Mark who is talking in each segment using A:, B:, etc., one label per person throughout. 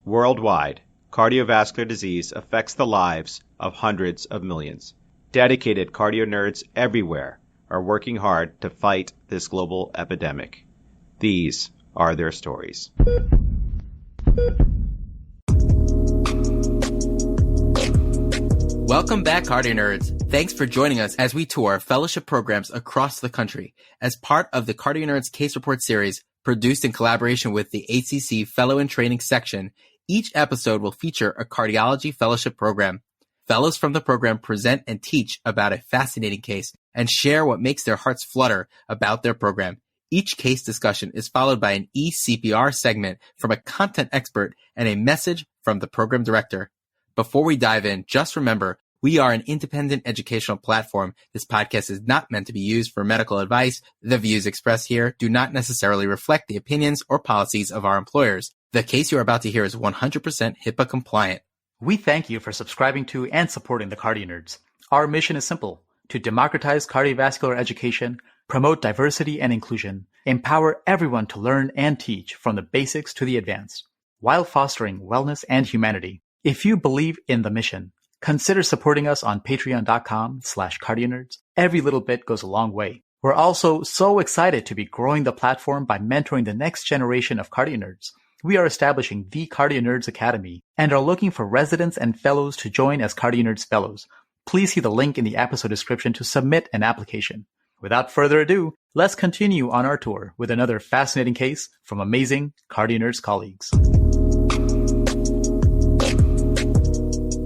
A: Worldwide, cardiovascular disease affects the lives of hundreds of millions. Dedicated cardio nerds everywhere are working hard to fight this global epidemic. These are their stories.
B: Welcome back, Cardio Nerds. Thanks for joining us as we tour fellowship programs across the country as part of the CardioNerds Case Report series produced in collaboration with the ACC Fellow in Training section. Each episode will feature a cardiology fellowship program. Fellows from the program present and teach about a fascinating case and share what makes their hearts flutter about their program. Each case discussion is followed by an E-CPR segment from a content expert and a message from the program director. Before we dive in, just remember, we are an independent educational platform. This podcast is not meant to be used for medical advice. The views expressed here do not necessarily reflect the opinions or policies of our employers. The case you are about to hear is 100% HIPAA compliant.
C: We thank you for subscribing to and supporting the CardioNerds. Our mission is simple: to democratize cardiovascular education, promote diversity and inclusion, empower everyone to learn and teach from the basics to the advanced, while fostering wellness and humanity. If you believe in the mission, consider supporting us on patreon.com/cardionerds. Every little bit goes a long way. We're also so excited to be growing the platform by mentoring the next generation of CardioNerds. We are establishing the CardioNerds Academy and are looking for residents and fellows to join as CardioNerds Fellows. Please see the link in the episode description to submit an application. Without further ado, let's continue on our tour with another fascinating case from amazing CardioNerds colleagues.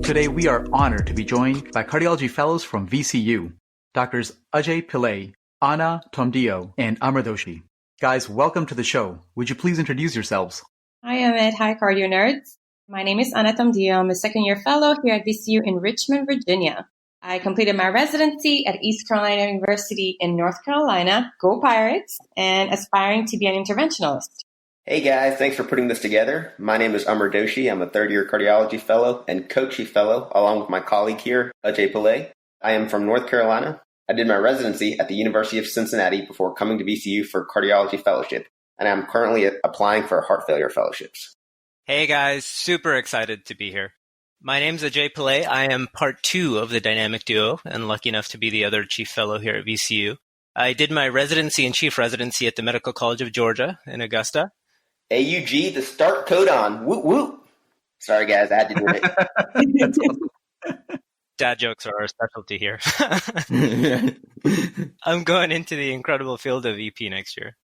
C: Today, we are honored to be joined by cardiology fellows from VCU, Doctors Ajay Pillai, Anna Tomdio, and Amar Doshi. Guys, welcome to the show. Would you please introduce yourselves?
D: Hi, Amit. Hi, Cardio Nerds. My name is Anna Tomdio. I'm a second-year fellow here at VCU in Richmond, Virginia. I completed my residency at East Carolina University in North Carolina. Go Pirates! And aspiring to be an interventionalist.
E: Hey guys, thanks for putting this together. My name is Amar Doshi. I'm a third-year cardiology fellow and co-chief fellow, along with my colleague here, Ajay Pillai. I am from North Carolina. I did my residency at the University of Cincinnati before coming to VCU for cardiology fellowship, and I'm currently applying for heart failure fellowships.
F: Hey guys, super excited to be here. My name's Ajay Pillai. I am part 2 of the dynamic duo and lucky enough to be the other chief fellow here at VCU. I did my residency and chief residency at the Medical College of Georgia in Augusta.
E: AUG, the start codon. Woot woot. Sorry, guys, I had to do it.
F: Dad jokes are our specialty here. I'm going into the incredible field of EP next year.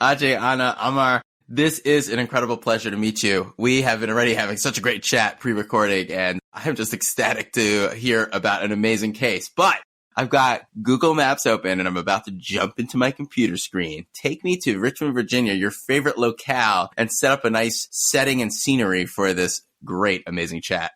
B: Ajay, Anna, Amar, this is an incredible pleasure to meet you. We have been already having such a great chat pre-recording, and I'm just ecstatic to hear about an amazing case. But I've got Google Maps open, and I'm about to jump into my computer screen. Take me to Richmond, Virginia, your favorite locale, and set up a nice setting and scenery for this great, amazing chat.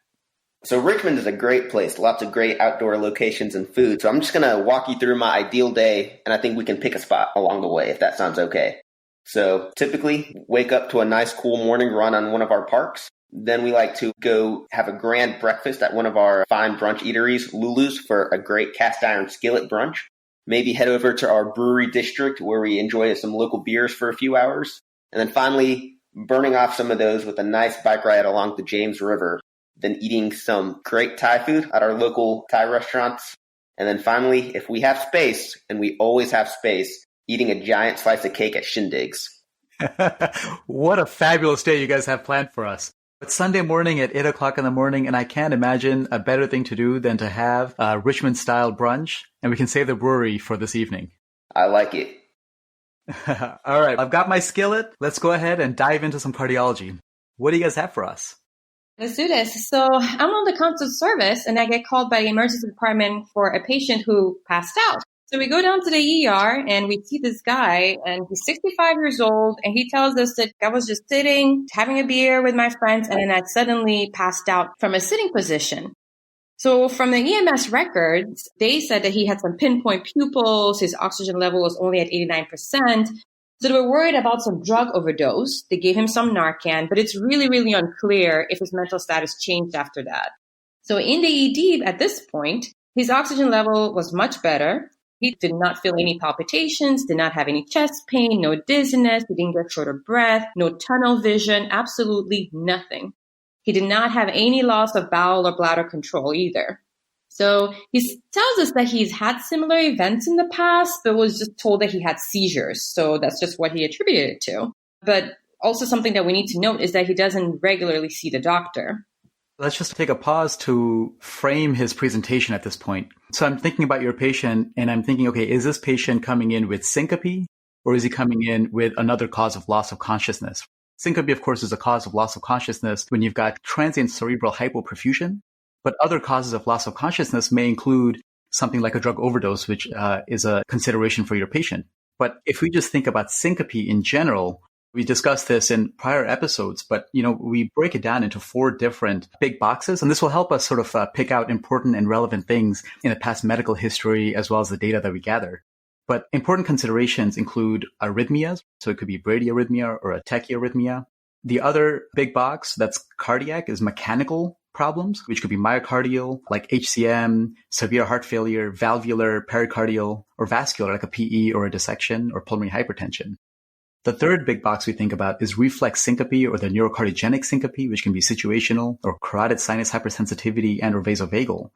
E: So Richmond is a great place, lots of great outdoor locations and food. So I'm just going to walk you through my ideal day, and I think we can pick a spot along the way, if that sounds okay. So typically, wake up to a nice cool morning run on one of our parks. Then we like to go have a grand breakfast at one of our fine brunch eateries, Lulu's, for a great cast iron skillet brunch. Maybe head over to our brewery district where we enjoy some local beers for a few hours. And then finally, burning off some of those with a nice bike ride along the James River. Then eating some great Thai food at our local Thai restaurants. And then finally, if we have space, and we always have space, eating a giant slice of cake at Shindig's.
C: What a fabulous day you guys have planned for us. It's Sunday morning at 8 o'clock in the morning, and I can't imagine a better thing to do than to have a Richmond-style brunch, and we can save the brewery for this evening.
E: I like it.
C: All right, I've got my skillet. Let's go ahead and dive into some cardiology. What do you guys have for us?
D: Let's do this. So I'm on the consult service, and I get called by the emergency department for a patient who passed out. So we go down to the ER and we see this guy, and he's 65 years old, and he tells us that I was just sitting, having a beer with my friends, and then I suddenly passed out from a sitting position. So from the EMS records, they said that he had some pinpoint pupils, his oxygen level was only at 89%. So they were worried about some drug overdose. They gave him some Narcan, but it's really, really unclear if his mental status changed after that. So in the ED at this point, his oxygen level was much better. He did not feel any palpitations, did not have any chest pain, no dizziness, he didn't get short of breath, no tunnel vision, absolutely nothing. He did not have any loss of bowel or bladder control either. So he tells us that he's had similar events in the past, but was just told that he had seizures. So that's just what he attributed it to. But also something that we need to note is that he doesn't regularly see the doctor.
C: Let's just take a pause to frame his presentation at this point. So I'm thinking about your patient and I'm thinking, okay, is this patient coming in with syncope or is he coming in with another cause of loss of consciousness? Syncope, of course, is a cause of loss of consciousness when you've got transient cerebral hypoperfusion. But other causes of loss of consciousness may include something like a drug overdose, which is a consideration for your patient. But if we just think about syncope in general, we discussed this in prior episodes, but we break it down into 4 different big boxes, and this will help us sort of pick out important and relevant things in the past medical history as well as the data that we gather. But important considerations include arrhythmias, so it could be bradyarrhythmia or a tachyarrhythmia. The other big box that's cardiac is mechanical problems, which could be myocardial, like HCM, severe heart failure, valvular, pericardial, or vascular, like a PE or a dissection or pulmonary hypertension. The third big box we think about is reflex syncope or the neurocardiogenic syncope, which can be situational or carotid sinus hypersensitivity and or vasovagal.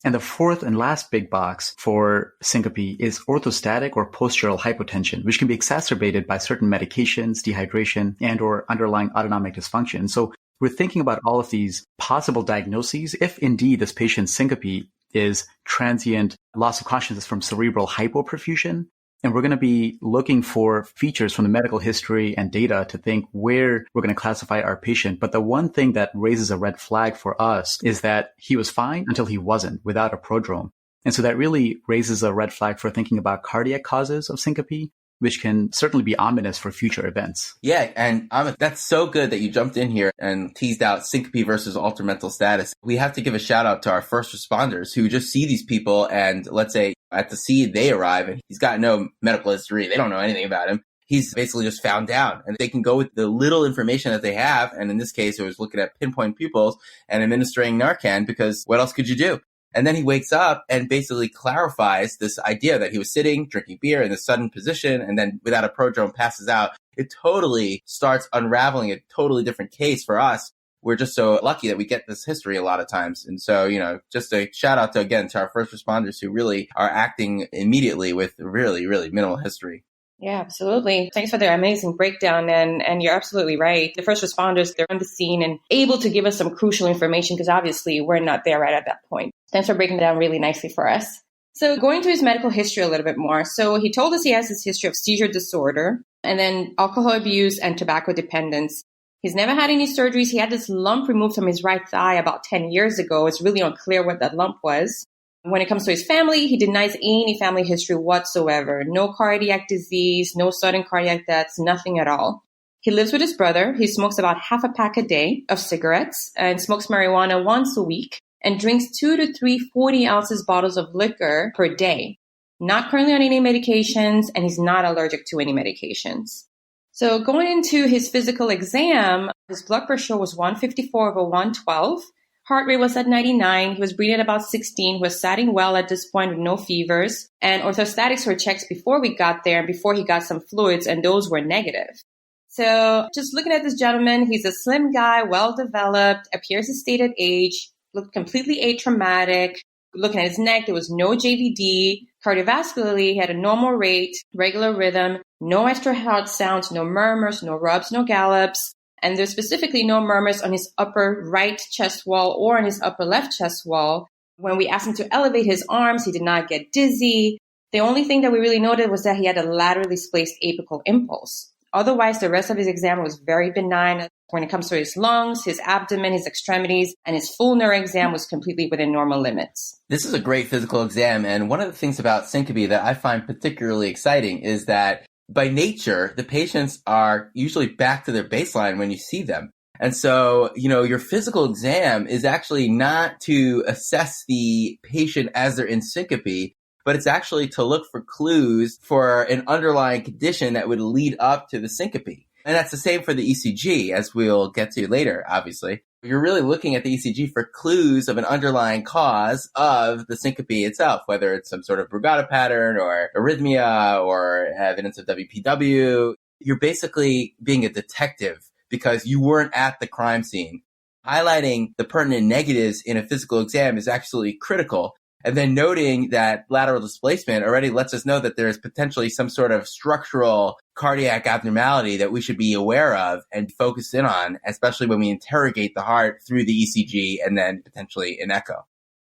C: And the fourth and last big box for syncope is orthostatic or postural hypotension, which can be exacerbated by certain medications, dehydration, and or underlying autonomic dysfunction. So we're thinking about all of these possible diagnoses if indeed this patient's syncope is transient loss of consciousness from cerebral hypoperfusion. And we're going to be looking for features from the medical history and data to think where we're going to classify our patient. But the one thing that raises a red flag for us is that he was fine until he wasn't without a prodrome. And so that really raises a red flag for thinking about cardiac causes of syncope, which can certainly be ominous for future events.
B: Yeah, and Amit, that's so good that you jumped in here and teased out syncope versus altered mental status. We have to give a shout out to our first responders who just see these people and let's say at the scene they arrive and he's got no medical history. They don't know anything about him. He's basically just found down and they can go with the little information that they have. And in this case, it was looking at pinpoint pupils and administering Narcan because what else could you do? And then he wakes up and basically clarifies this idea that he was sitting, drinking beer in this sudden position, and then without a prodrome passes out. It totally starts unraveling a totally different case for us. We're just so lucky that we get this history a lot of times. And so, just a shout out to our first responders who really are acting immediately with really, really minimal history.
D: Yeah, absolutely. Thanks for the amazing breakdown. And you're absolutely right. The first responders, they're on the scene and able to give us some crucial information because obviously we're not there right at that point. Thanks for breaking it down really nicely for us. So going to his medical history a little bit more. So he told us he has this history of seizure disorder and then alcohol abuse and tobacco dependence. He's never had any surgeries. He had this lump removed from his right thigh about 10 years ago. It's really unclear what that lump was. When it comes to his family, he denies any family history whatsoever. No cardiac disease, no sudden cardiac deaths, nothing at all. He lives with his brother. He smokes about half a pack a day of cigarettes and smokes marijuana once a week and drinks 2 to 3 40-ounce bottles of liquor per day. Not currently on any medications, and he's not allergic to any medications. So going into his physical exam, his blood pressure was 154/112. Heart rate was at 99. He was breathing at about 16. He was satting well at this point with no fevers. And orthostatics were checked before we got there and before he got some fluids, and those were negative. So just looking at this gentleman, he's a slim guy, well-developed, appears his stated age, looked completely atraumatic. Looking at his neck, there was no JVD. Cardiovascularly, he had a normal rate, regular rhythm, no extra heart sounds, no murmurs, no rubs, no gallops. And there's specifically no murmurs on his upper right chest wall or on his upper left chest wall. When we asked him to elevate his arms, he did not get dizzy. The only thing that we really noted was that he had a laterally spaced apical impulse. Otherwise, the rest of his exam was very benign. When it comes to his lungs, his abdomen, his extremities, and his full neuro exam was completely within normal limits.
B: This is a great physical exam. And one of the things about syncope that I find particularly exciting is that by nature, the patients are usually back to their baseline when you see them. And so, your physical exam is actually not to assess the patient as they're in syncope, but it's actually to look for clues for an underlying condition that would lead up to the syncope. And that's the same for the ECG, as we'll get to later, obviously. You're really looking at the ECG for clues of an underlying cause of the syncope itself, whether it's some sort of Brugada pattern or arrhythmia or evidence of WPW. You're basically being a detective because you weren't at the crime scene. Highlighting the pertinent negatives in a physical exam is actually critical. And then noting that lateral displacement already lets us know that there is potentially some sort of structural cardiac abnormality that we should be aware of and focus in on, especially when we interrogate the heart through the ECG and then potentially an echo.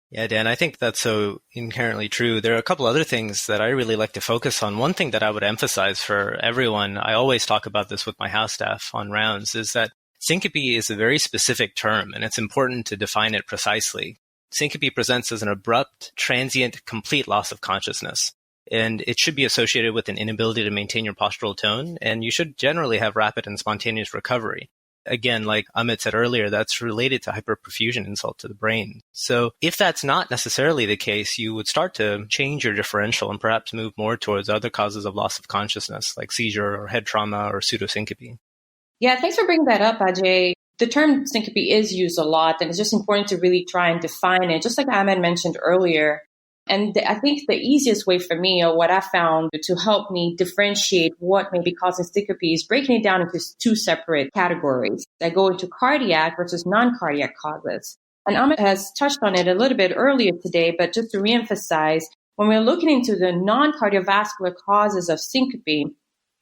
F: Yeah, Dan, I think that's so inherently true. There are a couple other things that I really like to focus on. One thing that I would emphasize for everyone, I always talk about this with my house staff on rounds, is that syncope is a very specific term, and it's important to define it precisely. Syncope presents as an abrupt, transient, complete loss of consciousness, and it should be associated with an inability to maintain your postural tone, and you should generally have rapid and spontaneous recovery. Again, like Amit said earlier, that's related to hyperperfusion insult to the brain. So if that's not necessarily the case, you would start to change your differential and perhaps move more towards other causes of loss of consciousness, like seizure or head trauma or pseudosyncope.
D: Yeah, thanks for bringing that up, Ajay. The term syncope is used a lot, and it's just important to really try and define it, just like Ahmed mentioned earlier. And I think the easiest way for me, or what I found to help me differentiate what may be causing syncope, is breaking it down into two separate categories that go into cardiac versus non-cardiac causes. And Ahmed has touched on it a little bit earlier today, but just to reemphasize, when we're looking into the non-cardiovascular causes of syncope,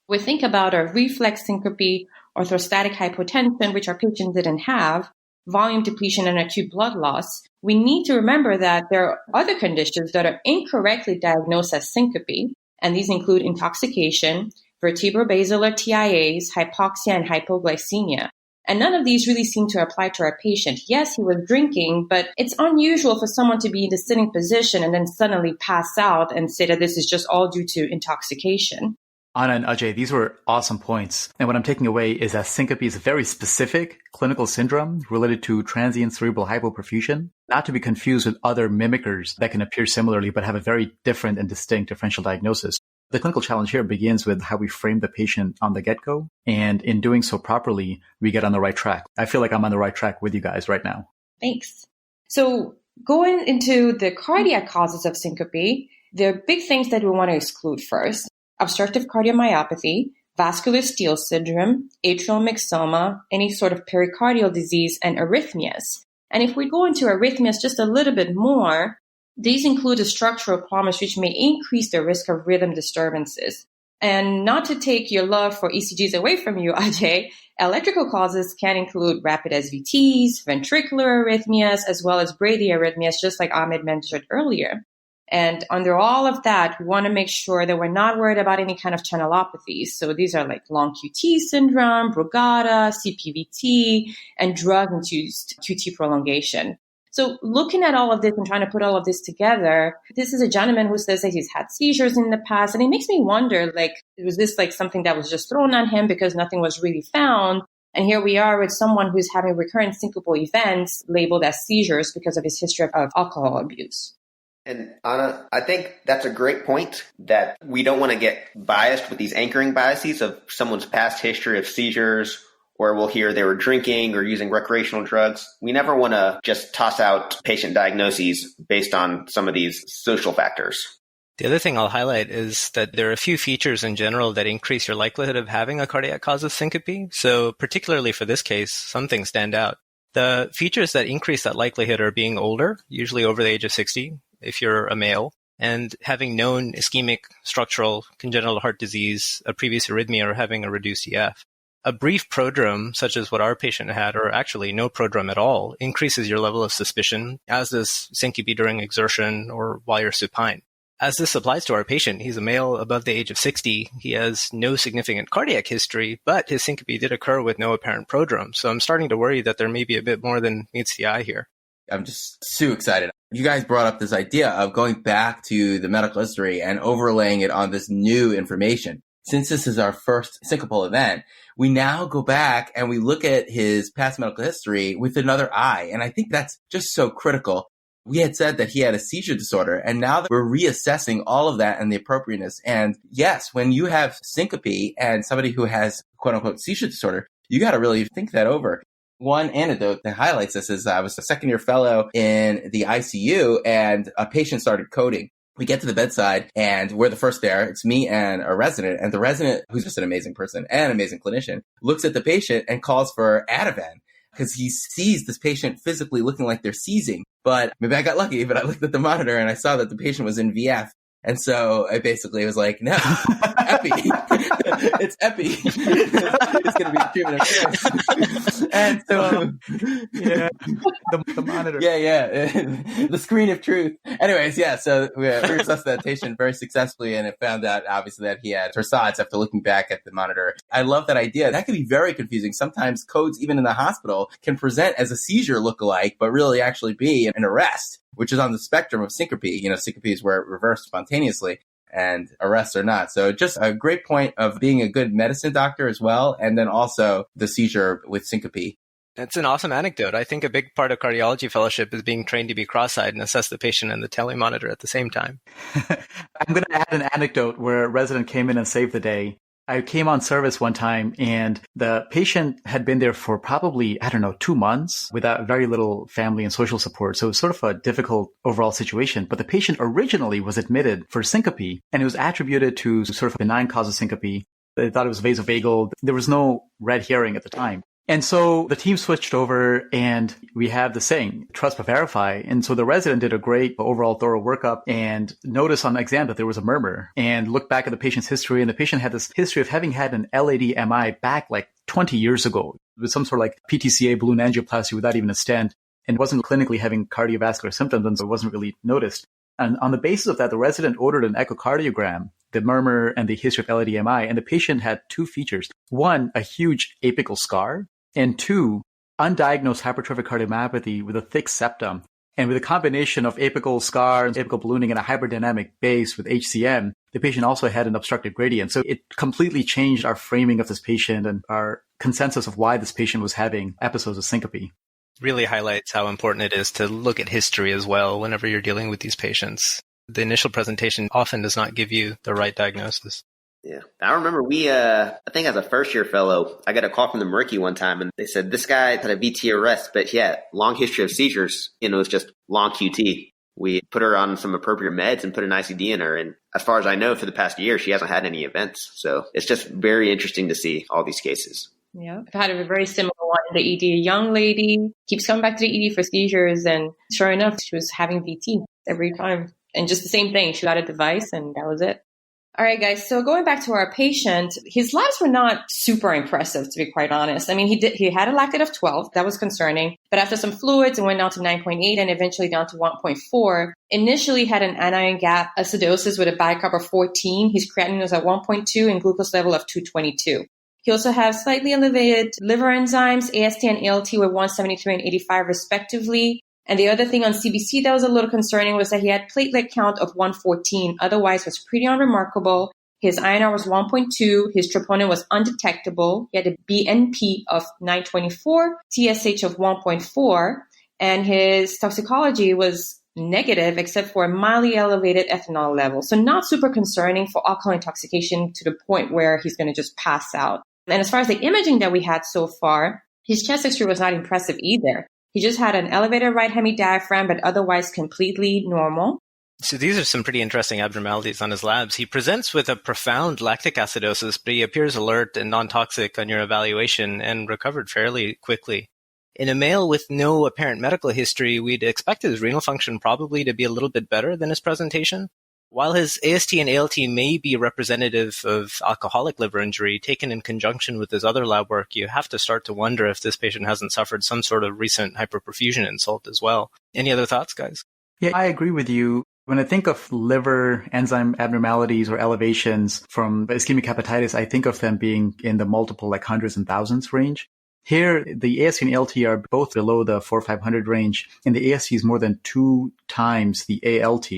D: we think about a reflex syncope, orthostatic hypotension, which our patient didn't have, volume depletion, and acute blood loss. We need to remember that there are other conditions that are incorrectly diagnosed as syncope, and these include intoxication, vertebrobasilar TIAs, hypoxia, and hypoglycemia. And none of these really seem to apply to our patient. Yes, he was drinking, but it's unusual for someone to be in the sitting position and then suddenly pass out and say that this is just all due to intoxication.
C: Anna and Ajay, these were awesome points. And what I'm taking away is that syncope is a very specific clinical syndrome related to transient cerebral hypoperfusion, not to be confused with other mimickers that can appear similarly but have a very different and distinct differential diagnosis. The clinical challenge here begins with how we frame the patient on the get-go. And in doing so properly, we get on the right track. I feel like I'm on the right track with you guys right now.
D: Thanks. So going into the cardiac causes of syncope, there are big things that we want to exclude first. Obstructive cardiomyopathy, vascular steal syndrome, atrial myxoma, any sort of pericardial disease, and arrhythmias. And if we go into arrhythmias just a little bit more, these include the structural problems which may increase the risk of rhythm disturbances. And not to take your love for ECGs away from you, Ajay, electrical causes can include rapid SVTs, ventricular arrhythmias, as well as bradyarrhythmias, just like Ahmed mentioned earlier. And under all of that, we want to make sure that we're not worried about any kind of channelopathies. So these are like long QT syndrome, Brugada, CPVT, and drug-induced QT prolongation. So looking at all of this and trying to put all of this together, this is a gentleman who says that he's had seizures in the past. And it makes me wonder, like, was this like something that was just thrown on him because nothing was really found? And here we are with someone who's having recurrent syncopal events labeled as seizures because of his history of alcohol abuse.
E: And Anna, I think that's a great point, that we don't want to get biased with these anchoring biases of someone's past history of seizures, or we'll hear they were drinking or using recreational drugs. We never want to just toss out patient diagnoses based on some of these social factors.
F: The other thing I'll highlight is that there are a few features in general that increase your likelihood of having a cardiac cause of syncope. So particularly for this case, some things stand out. The features that increase that likelihood are being older, usually over the age of 60, if you're a male, and having known ischemic structural congenital heart disease, a previous arrhythmia, or having a reduced EF. A brief prodrome, such as what our patient had, or actually no prodrome at all, increases your level of suspicion, as does syncope during exertion or while you're supine. As this applies to our patient, he's a male above the age of 60. He has no significant cardiac history, but his syncope did occur with no apparent prodrome. So I'm starting to worry that there may be a bit more than meets the eye here.
B: I'm just so excited. You guys brought up this idea of going back to the medical history and overlaying it on this new information. Since this is our first syncopal event, we now go back and we look at his past medical history with another eye. And I think that's just so critical. We had said that he had a seizure disorder, and now that we're reassessing all of that and the appropriateness. And yes, when you have syncope and somebody who has quote unquote seizure disorder, you got to really think that over. One anecdote that highlights this is I was a second-year fellow in the ICU, and a patient started coding. We get to the bedside, and we're the first there. It's me and a resident, and the resident, who's just an amazing person and an amazing clinician, looks at the patient and calls for Ativan. because he sees this patient physically looking like they're seizing. But maybe I got lucky, but I looked at the monitor and I saw that the patient was in VF. And so I basically was like, no, epi. It's epi. It's going to be the treatment of choice. And so,
C: yeah, the monitor.
B: Yeah. The screen of truth. Anyways, yeah, so we resuscitated that patient very successfully, and it found out, obviously, that he had torsades after looking back at the monitor. I love that idea. That can be very confusing. Sometimes codes, even in the hospital, can present as a seizure lookalike, but really actually be an arrest, which is on the spectrum of syncope. Syncope is where it reversed spontaneously and arrests are not. So just a great point of being a good medicine doctor as well. And then also the seizure with syncope.
F: It's an awesome anecdote. I think a big part of cardiology fellowship is being trained to be cross-eyed and assess the patient and the telemonitor at the same time.
C: I'm going to add an anecdote where a resident came in and saved the day. I came on service one time and the patient had been there for probably, 2 months without very little family and social support. So it was sort of a difficult overall situation. But the patient originally was admitted for syncope and it was attributed to sort of a benign cause of syncope. They thought it was vasovagal. There was no red herring at the time. And so the team switched over and we have the saying, trust but verify. And so the resident did a great overall thorough workup and noticed on exam that there was a murmur and looked back at the patient's history. And the patient had this history of having had an LAD-MI back like 20 years ago with some sort of like PTCA balloon angioplasty without even a stent and wasn't clinically having cardiovascular symptoms. And so it wasn't really noticed. And on the basis of that, the resident ordered an echocardiogram, the murmur and the history of LAD-MI. And the patient had two features. One, a huge apical scar. And two, undiagnosed hypertrophic cardiomyopathy with a thick septum. And with a combination of apical scar and apical ballooning and a hyperdynamic base with HCM, the patient also had an obstructive gradient. So it completely changed our framing of this patient and our consensus of why this patient was having episodes of syncope.
F: Really highlights how important it is to look at history as well whenever you're dealing with these patients. The initial presentation often does not give you the right diagnosis.
E: Yeah. I remember I think as a first year fellow, I got a call from the Mercy one time and they said, this guy had a VT arrest, but yeah, long history of seizures. It's just long QT. We put her on some appropriate meds and put an ICD in her. And as far as I know, for the past year, she hasn't had any events. So it's just very interesting to see all these cases.
D: Yeah. I've had a very similar one in the ED. A young lady keeps coming back to the ED for seizures. And sure enough, she was having VT every time. And just the same thing. She got a device and that was it. All right, guys. So going back to our patient, his labs were not super impressive, to be quite honest. I mean, he had a lactate of 12. That was concerning. But after some fluids, it went down to 9.8 and eventually down to 1.4. Initially had an anion gap acidosis with a bicarb of 14. His creatinine was at 1.2 and glucose level of 222. He also has slightly elevated liver enzymes. AST and ALT were 173 and 85 respectively. And the other thing on CBC that was a little concerning was that he had platelet count of 114. Otherwise, was pretty unremarkable. His INR was 1.2. His troponin was undetectable. He had a BNP of 924, TSH of 1.4, and his toxicology was negative except for a mildly elevated ethanol level. So not super concerning for alcohol intoxication to the point where he's going to just pass out. And as far as the imaging that we had so far, his chest X-ray was not impressive either. He just had an elevated right hemidiaphragm, but otherwise completely normal.
F: So these are some pretty interesting abnormalities on his labs. He presents with a profound lactic acidosis, but he appears alert and non-toxic on your evaluation and recovered fairly quickly. In a male with no apparent medical history, we'd expect his renal function probably to be a little bit better than his presentation. While his AST and ALT may be representative of alcoholic liver injury, taken in conjunction with his other lab work, you have to start to wonder if this patient hasn't suffered some sort of recent hyperperfusion insult as well. Any other thoughts, guys?
C: Yeah, I agree with you. When I think of liver enzyme abnormalities or elevations from ischemic hepatitis, I think of them being in the multiple like hundreds and thousands range. Here, the AST and ALT are both below the 4,500 range, and the AST is more than 2 times the ALT,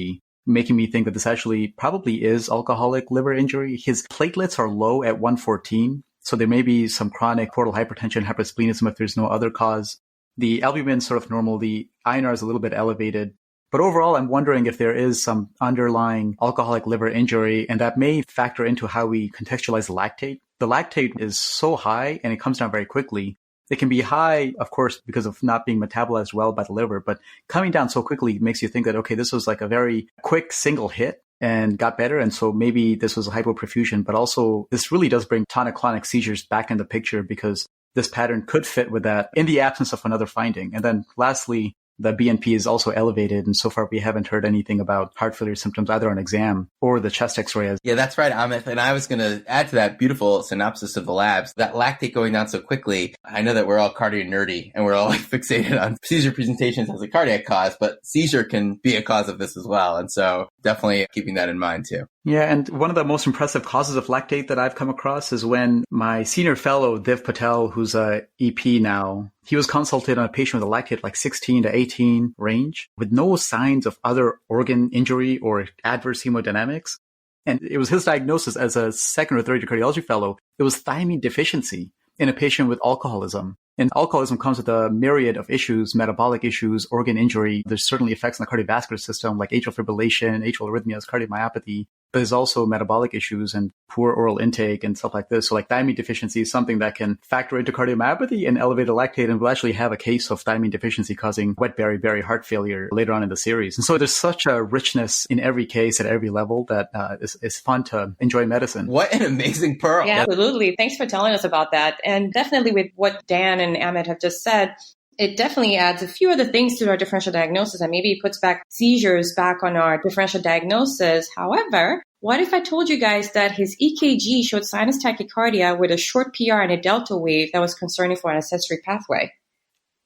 C: making me think that this actually probably is alcoholic liver injury. His platelets are low at 114, so there may be some chronic portal hypertension, hypersplenism if there's no other cause. The albumin's sort of normal. The INR is a little bit elevated. But overall, I'm wondering if there is some underlying alcoholic liver injury, and that may factor into how we contextualize the lactate. The lactate is so high, and it comes down very quickly. It can be high, of course, because of not being metabolized well by the liver, but coming down so quickly makes you think that, okay, this was like a very quick single hit and got better. And so maybe this was a hypoperfusion, but also this really does bring tonic-clonic seizures back in the picture because this pattern could fit with that in the absence of another finding. And then lastly, the BNP is also elevated. And so far, we haven't heard anything about heart failure symptoms either on exam or the chest x-ray.
B: Yeah, that's right, Amit. And I was going to add to that beautiful synopsis of the labs, that lactate going down so quickly. I know that we're all cardio nerdy and we're all fixated on seizure presentations as a cardiac cause, but seizure can be a cause of this as well. And so definitely keeping that in mind too.
C: Yeah, and one of the most impressive causes of lactate that I've come across is when my senior fellow, Dev Patel, who's a EP now, he was consulted on a patient with a lactate like 16 to 18 range with no signs of other organ injury or adverse hemodynamics. And it was his diagnosis as a second or third year cardiology fellow. It was thiamine deficiency in a patient with alcoholism. And alcoholism comes with a myriad of issues, metabolic issues, organ injury. There's certainly effects on the cardiovascular system like atrial fibrillation, atrial arrhythmias, cardiomyopathy. But there's also metabolic issues and poor oral intake and stuff like this. So like thiamine deficiency is something that can factor into cardiomyopathy and elevated lactate, and we'll actually have a case of thiamine deficiency causing wet beriberi heart failure later on in the series. And so there's such a richness in every case at every level that is fun to enjoy medicine.
B: What an amazing pearl.
D: Yeah, absolutely. Thanks for telling us about that. And definitely with what Dan and Amit have just said, it definitely adds a few other things to our differential diagnosis and maybe puts back seizures back on our differential diagnosis. However, what if I told you guys that his EKG showed sinus tachycardia with a short PR and a delta wave that was concerning for an accessory pathway?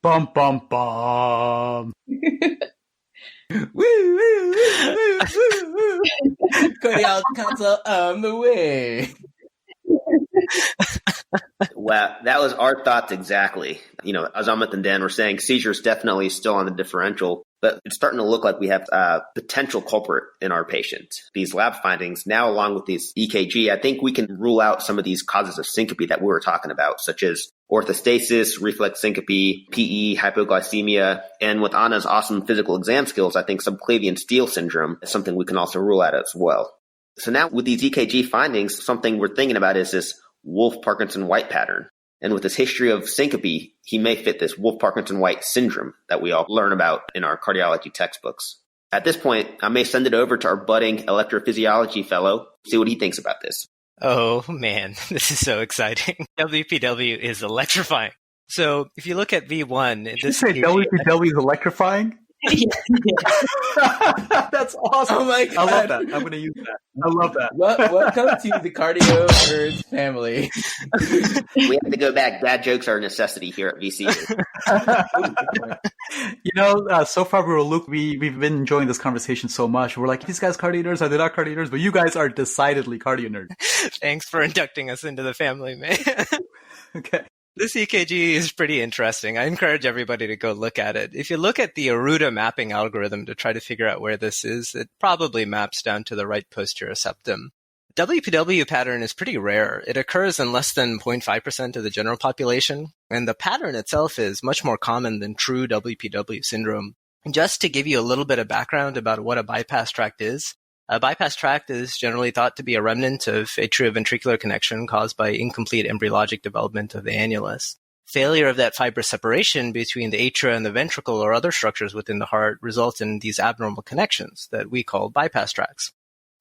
C: Bum, bum, bum.
B: Cardiology consult on the way.
E: Wow, that was our thoughts exactly. As Amit and Dan were saying, seizures definitely still on the differential, but it's starting to look like we have a potential culprit in our patient. These lab findings, now along with these EKG, I think we can rule out some of these causes of syncope that we were talking about, such as orthostasis, reflex syncope, PE, hypoglycemia, and with Anna's awesome physical exam skills, I think subclavian steal syndrome is something we can also rule out as well. So now with these EKG findings, something we're thinking about is this Wolff-Parkinson-White pattern. And with his history of syncope, he may fit this Wolff-Parkinson-White syndrome that we all learn about in our cardiology textbooks. At this point, I may send it over to our budding electrophysiology fellow, see what he thinks about this.
F: Oh man, this is so exciting. WPW is electrifying. So if you look at V1,
C: Did you say WPW is electrifying? That's awesome.
B: Oh my God.
C: I love that. I'm going to use that. I love that.
B: Welcome to the CardioNerds family.
E: We have to go back. Dad jokes are a necessity here at VCU.
C: So far, Luke, we've been enjoying this conversation so much. We're like, these guys cardio nerds, are they not cardio nerds? But you guys are decidedly cardio nerds.
F: Thanks for inducting us into the family, man.
C: Okay.
F: This EKG is pretty interesting. I encourage everybody to go look at it. If you look at the Aruda mapping algorithm to try to figure out where this is, it probably maps down to the right posterior septum. WPW pattern is pretty rare. It occurs in less than 0.5% of the general population, and the pattern itself is much more common than true WPW syndrome. Just to give you a little bit of background about what a bypass tract is, a bypass tract is generally thought to be a remnant of atrioventricular connection caused by incomplete embryologic development of the annulus. Failure of that fibrous separation between the atria and the ventricle or other structures within the heart results in these abnormal connections that we call bypass tracts.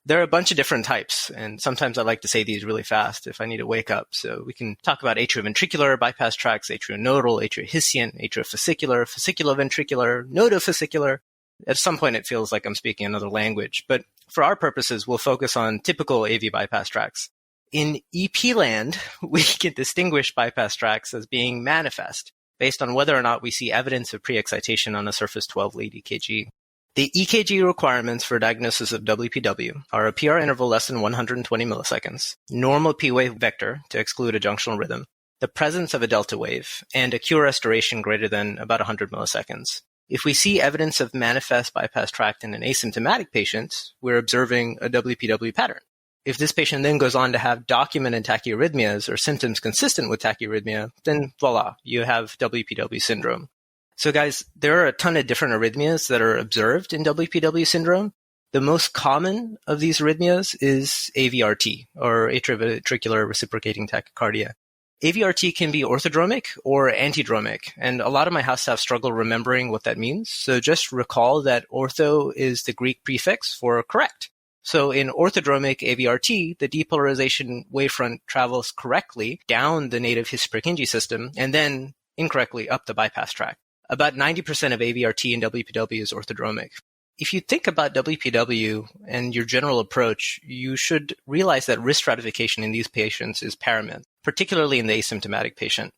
F: There are a bunch of different types, and sometimes I like to say these really fast if I need to wake up. So we can talk about atrioventricular bypass tracts, atrionodal, atriohiscient, atriofascicular, fasciculoventricular, nodofascicular. At some point, it feels like I'm speaking another language, but for our purposes, we'll focus on typical AV bypass tracts. In EP land, we can distinguish bypass tracts as being manifest based on whether or not we see evidence of pre-excitation on a surface 12 lead EKG. The EKG requirements for diagnosis of WPW are a PR interval less than 120 milliseconds, normal P wave vector to exclude a junctional rhythm, the presence of a delta wave, and a Q restoration greater than about 100 milliseconds. If we see evidence of manifest bypass tract in an asymptomatic patient, we're observing a WPW pattern. If this patient then goes on to have documented tachyarrhythmias or symptoms consistent with tachyarrhythmia, then voila, you have WPW syndrome. So guys, there are a ton of different arrhythmias that are observed in WPW syndrome. The most common of these arrhythmias is AVRT, or atrioventricular reciprocating tachycardia. AVRT can be orthodromic or antidromic, and a lot of my house staff struggle remembering what that means. So just recall that ortho is the Greek prefix for correct. So in orthodromic AVRT, the depolarization wavefront travels correctly down the native His-Purkinje system and then incorrectly up the bypass tract. About 90% of AVRT in WPW is orthodromic. If you think about WPW and your general approach, you should realize that risk stratification in these patients is paramount, particularly in the asymptomatic patient.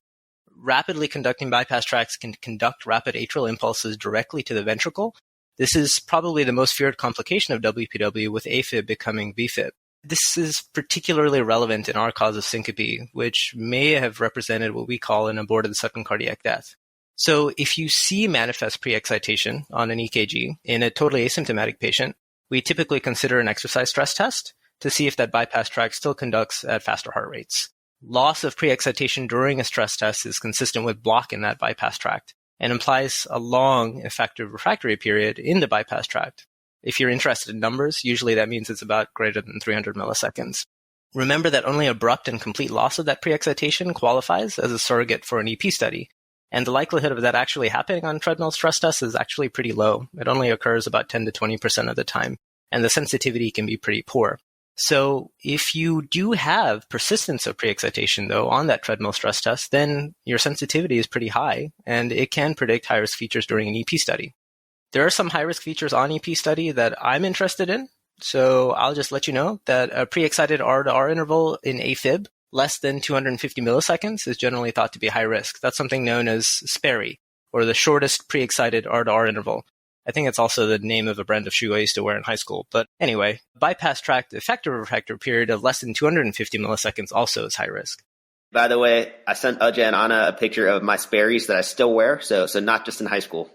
F: Rapidly conducting bypass tracts can conduct rapid atrial impulses directly to the ventricle. This is probably the most feared complication of WPW, with AFib becoming VFib. This is particularly relevant in our cause of syncope, which may have represented what we call an aborted sudden cardiac death. So if you see manifest pre-excitation on an EKG in a totally asymptomatic patient, we typically consider an exercise stress test to see if that bypass tract still conducts at faster heart rates. Loss of pre-excitation during a stress test is consistent with block in that bypass tract and implies a long effective refractory period in the bypass tract. If you're interested in numbers, usually that means it's about greater than 300 milliseconds. Remember that only abrupt and complete loss of that pre-excitation qualifies as a surrogate for an EP study. And the likelihood of that actually happening on treadmill stress tests is actually pretty low. It only occurs about 10 to 20% of the time, and the sensitivity can be pretty poor. So if you do have persistence of pre-excitation, though, on that treadmill stress test, then your sensitivity is pretty high, and it can predict high-risk features during an EP study. There are some high-risk features on EP study that I'm interested in, so I'll just let you know that a pre-excited R-to-R interval in AFib less than 250 milliseconds is generally thought to be high risk. That's something known as SPERI, or the shortest pre-excited R-to-R interval. I think it's also the name of a brand of shoe I used to wear in high school. But anyway, bypass tract effective refractory period of less than 250 milliseconds also is high risk.
E: By the way, I sent Ajay and Anna a picture of my Sperry's that I still wear, so not just in high school.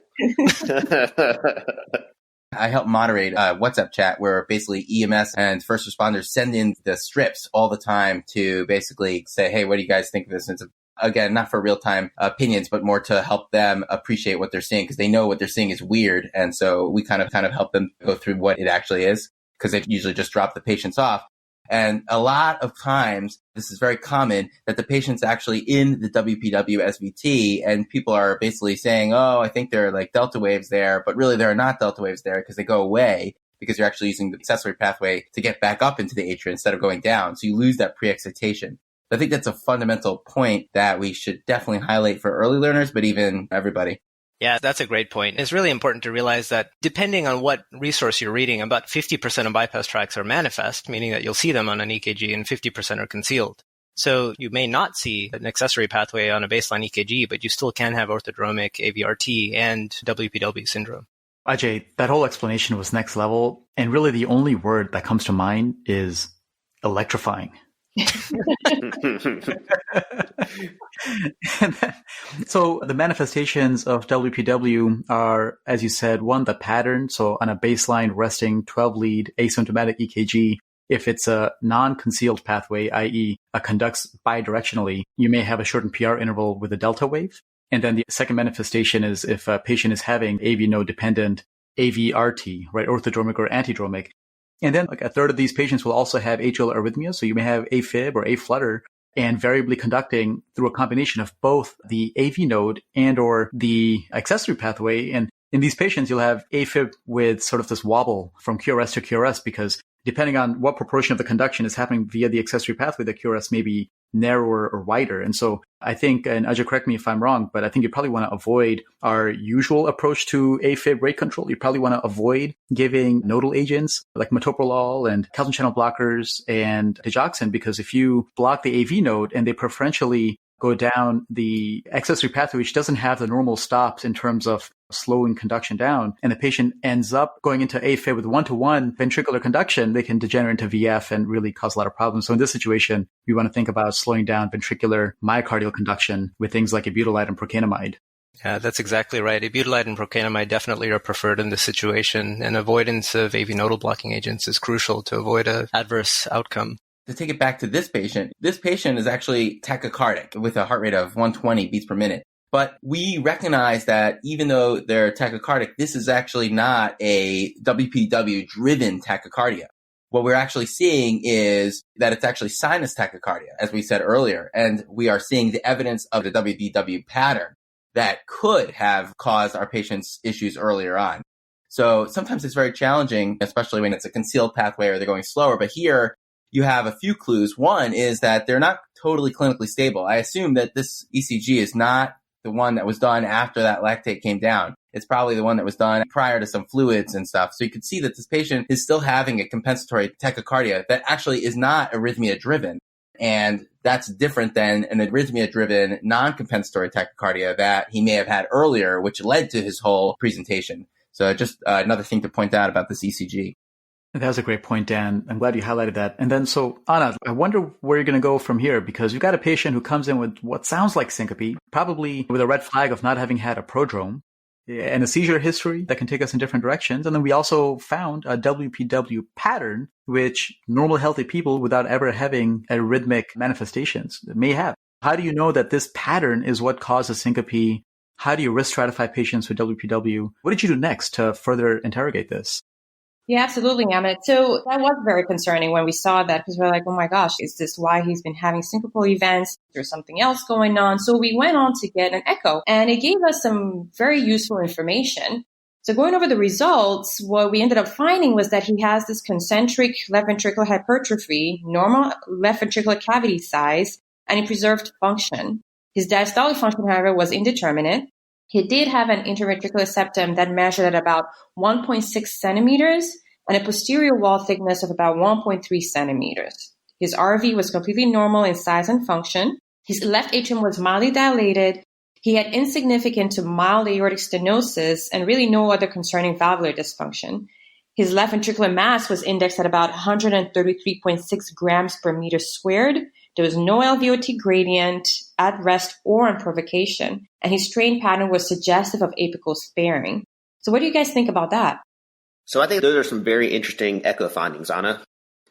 B: I help moderate a WhatsApp chat where basically EMS and first responders send in the strips all the time to basically say, hey, what do you guys think of this? And it's, again, not for real-time opinions, but more to help them appreciate what they're seeing, because they know what they're seeing is weird. And so we kind of help them go through what it actually is, because they usually just drop the patients off. And a lot of times, this is very common, that the patient's actually in the WPW SVT, and people are basically saying, oh, I think there are like delta waves there, but really there are not delta waves there because they go away because you're actually using the accessory pathway to get back up into the atria instead of going down. So you lose that pre-excitation. I think that's a fundamental point that we should definitely highlight for early learners, but even everybody.
F: Yeah, that's a great point. It's really important to realize that depending on what resource you're reading, about 50% of bypass tracts are manifest, meaning that you'll see them on an EKG, and 50% are concealed. So you may not see an accessory pathway on a baseline EKG, but you still can have orthodromic AVRT and WPW syndrome.
C: Ajay, that whole explanation was next level. And really the only word that comes to mind is electrifying. So the manifestations of WPW are, as you said, one, the pattern. So on a baseline resting 12-lead asymptomatic EKG, if it's a non-concealed pathway, i.e. conducts bidirectionally, you may have a shortened PR interval with a delta wave. And then the second manifestation is if a patient is having AV node-dependent AVRT, right, orthodromic or antidromic. And then like a third of these patients will also have atrial arrhythmia. So you may have AFib or aflutter and variably conducting through a combination of both the AV node and or the accessory pathway. And in these patients, you'll have AFib with sort of this wobble from QRS to QRS, because depending on what proportion of the conduction is happening via the accessory pathway, the QRS may be narrower or wider. And so I think, and Ajay, correct me if I'm wrong, but I think you probably want to avoid our usual approach to AFib rate control. You probably want to avoid giving nodal agents like metoprolol and calcium channel blockers and digoxin, because if you block the AV node and they preferentially go down the accessory pathway, which doesn't have the normal stops in terms of slowing conduction down, and the patient ends up going into AFib with one-to-one ventricular conduction, they can degenerate into VF and really cause a lot of problems. So in this situation, we want to think about slowing down ventricular myocardial conduction with things like ibutylide and procainamide.
F: Yeah, that's exactly right. Ibutylide and procainamide definitely are preferred in this situation, and avoidance of AV nodal blocking agents is crucial to avoid an adverse outcome.
B: To take it back to this patient is actually tachycardic with a heart rate of 120 beats per minute. But we recognize that even though they're tachycardic, this is actually not a WPW-driven tachycardia. What we're actually seeing is that it's actually sinus tachycardia, as we said earlier. And we are seeing the evidence of the WPW pattern that could have caused our patients issues earlier on. So sometimes it's very challenging, especially when it's a concealed pathway or they're going slower. But here you have a few clues. One is that they're not totally clinically stable. I assume that this ECG is not the one that was done after that lactate came down. It's probably the one that was done prior to some fluids and stuff. So you can see that this patient is still having a compensatory tachycardia that actually is not arrhythmia driven. And that's different than an arrhythmia driven non-compensatory tachycardia that he may have had earlier, which led to his whole presentation. So just another thing to point out about this ECG.
C: That was a great point, Dan. I'm glad you highlighted that. And then, so Anna, I wonder where you're going to go from here, because you've got a patient who comes in with what sounds like syncope, probably with a red flag of not having had a prodrome, and a seizure history that can take us in different directions. And then we also found a WPW pattern, which normal healthy people without ever having arrhythmic manifestations may have. How do you know that this pattern is what causes syncope? How do you risk stratify patients with WPW? What did you do next to further interrogate this?
D: Yeah, absolutely, Amit. So that was very concerning when we saw that, because we're like, oh my gosh, is this why he's been having syncopal events? There's something else going on. So we went on to get an echo, and it gave us some very useful information. So going over the results, what we ended up finding was that he has this concentric left ventricular hypertrophy, normal left ventricular cavity size, and a preserved function. His diastolic function, however, was indeterminate. He did have an interventricular septum that measured at about 1.6 centimeters and a posterior wall thickness of about 1.3 centimeters. His RV was completely normal in size and function. His left atrium was mildly dilated. He had insignificant to mild aortic stenosis and really no other concerning valvular dysfunction. His left ventricular mass was indexed at about 133.6 grams per meter squared. There was no LVOT gradient at rest or on provocation, and his strain pattern was suggestive of apical sparing. So what do you guys think about that?
E: So I think those are some very interesting echo findings, Anna.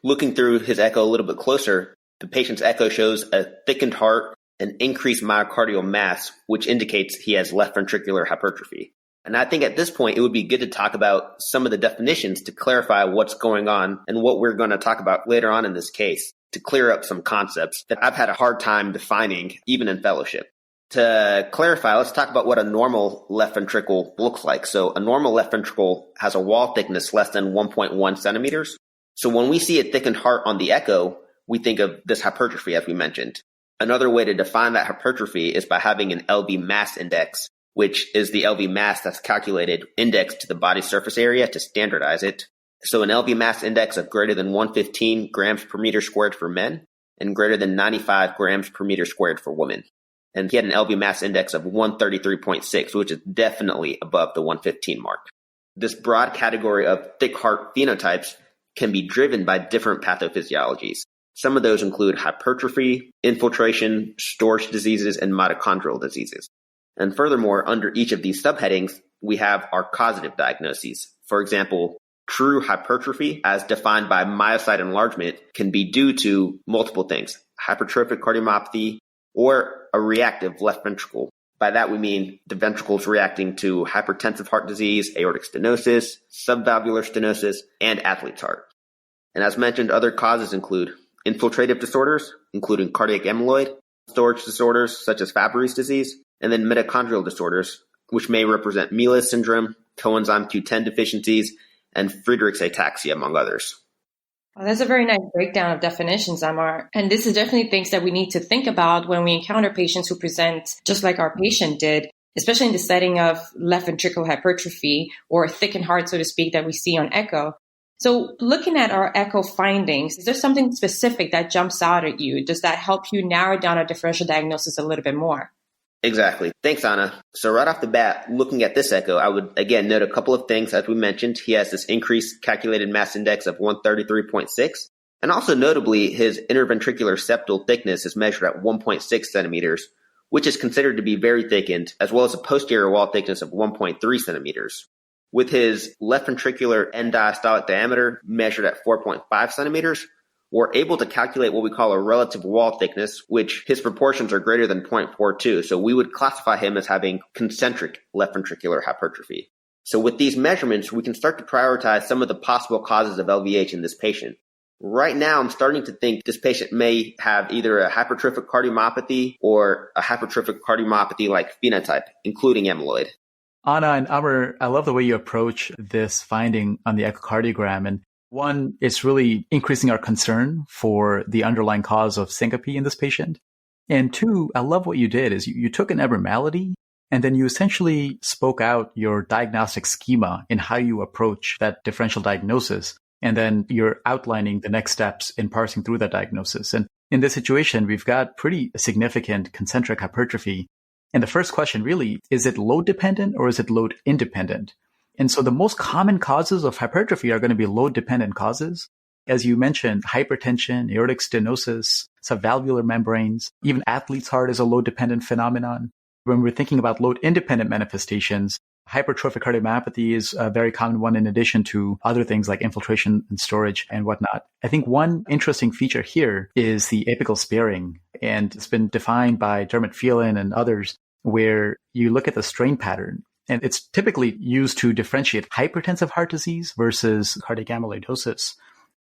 E: Looking through his echo a little bit closer, the patient's echo shows a thickened heart and increased myocardial mass, which indicates he has left ventricular hypertrophy. And I think at this point, it would be good to talk about some of the definitions to clarify what's going on and what we're going to talk about later on in this case, to clear up some concepts that I've had a hard time defining, even in fellowship. To clarify, let's talk about what a normal left ventricle looks like. So a normal left ventricle has a wall thickness less than 1.1 centimeters. So when we see a thickened heart on the echo, we think of this hypertrophy, as we mentioned. Another way to define that hypertrophy is by having an LV mass index, which is the LV mass that's calculated indexed to the body surface area to standardize it. So an LV mass index of greater than 115 grams per meter squared for men and greater than 95 grams per meter squared for women. And he had an LV mass index of 133.6, which is definitely above the 115 mark. This broad category of thick heart phenotypes can be driven by different pathophysiologies. Some of those include hypertrophy, infiltration, storage diseases, and mitochondrial diseases. And furthermore, under each of these subheadings, we have our causative diagnoses. For example, true hypertrophy, as defined by myocyte enlargement, can be due to multiple things: hypertrophic cardiomyopathy or a reactive left ventricle. By that, we mean the ventricles reacting to hypertensive heart disease, aortic stenosis, subvalvular stenosis, and athlete's heart. And as mentioned, other causes include infiltrative disorders, including cardiac amyloid, storage disorders such as Fabry's disease, and then mitochondrial disorders, which may represent Miller syndrome, coenzyme Q10 deficiencies, and Friedreich's ataxia, among others.
D: Well, that's a very nice breakdown of definitions, Amar. And this is definitely things that we need to think about when we encounter patients who present just like our patient did, especially in the setting of left ventricular hypertrophy or thickened heart, so to speak, that we see on echo. So looking at our echo findings, is there something specific that jumps out at you? Does that help you narrow down a differential diagnosis a little bit more?
E: Exactly. Thanks, Anna. So right off the bat, looking at this echo, I would again note a couple of things. As we mentioned, he has this increased calculated mass index of 133.6. And also notably, his interventricular septal thickness is measured at 1.6 centimeters, which is considered to be very thickened, as well as a posterior wall thickness of 1.3 centimeters. With his left ventricular end diastolic diameter measured at 4.5 centimeters, we're able to calculate what we call a relative wall thickness, which his proportions are greater than 0.42. So we would classify him as having concentric left ventricular hypertrophy. So with these measurements, we can start to prioritize some of the possible causes of LVH in this patient. Right now, I'm starting to think this patient may have either a hypertrophic cardiomyopathy or a hypertrophic cardiomyopathy-like phenotype, including amyloid.
C: Anna and Amar, I love the way you approach this finding on the echocardiogram. And one, it's really increasing our concern for the underlying cause of syncope in this patient. And two, I love what you did is you took an abnormality and then you essentially spoke out your diagnostic schema in how you approach that differential diagnosis. And then you're outlining the next steps in parsing through that diagnosis. And in this situation, we've got pretty significant concentric hypertrophy. And the first question really, is it load dependent or is it load independent? And so the most common causes of hypertrophy are going to be load dependent causes. As you mentioned, hypertension, aortic stenosis, subvalvular membranes, even athlete's heart is a load dependent phenomenon. When we're thinking about load independent manifestations, hypertrophic cardiomyopathy is a very common one in addition to other things like infiltration and storage and whatnot. I think one interesting feature here is the apical sparing, and it's been defined by Dermot Phelan and others, where you look at the strain pattern, and it's typically used to differentiate hypertensive heart disease versus cardiac amyloidosis,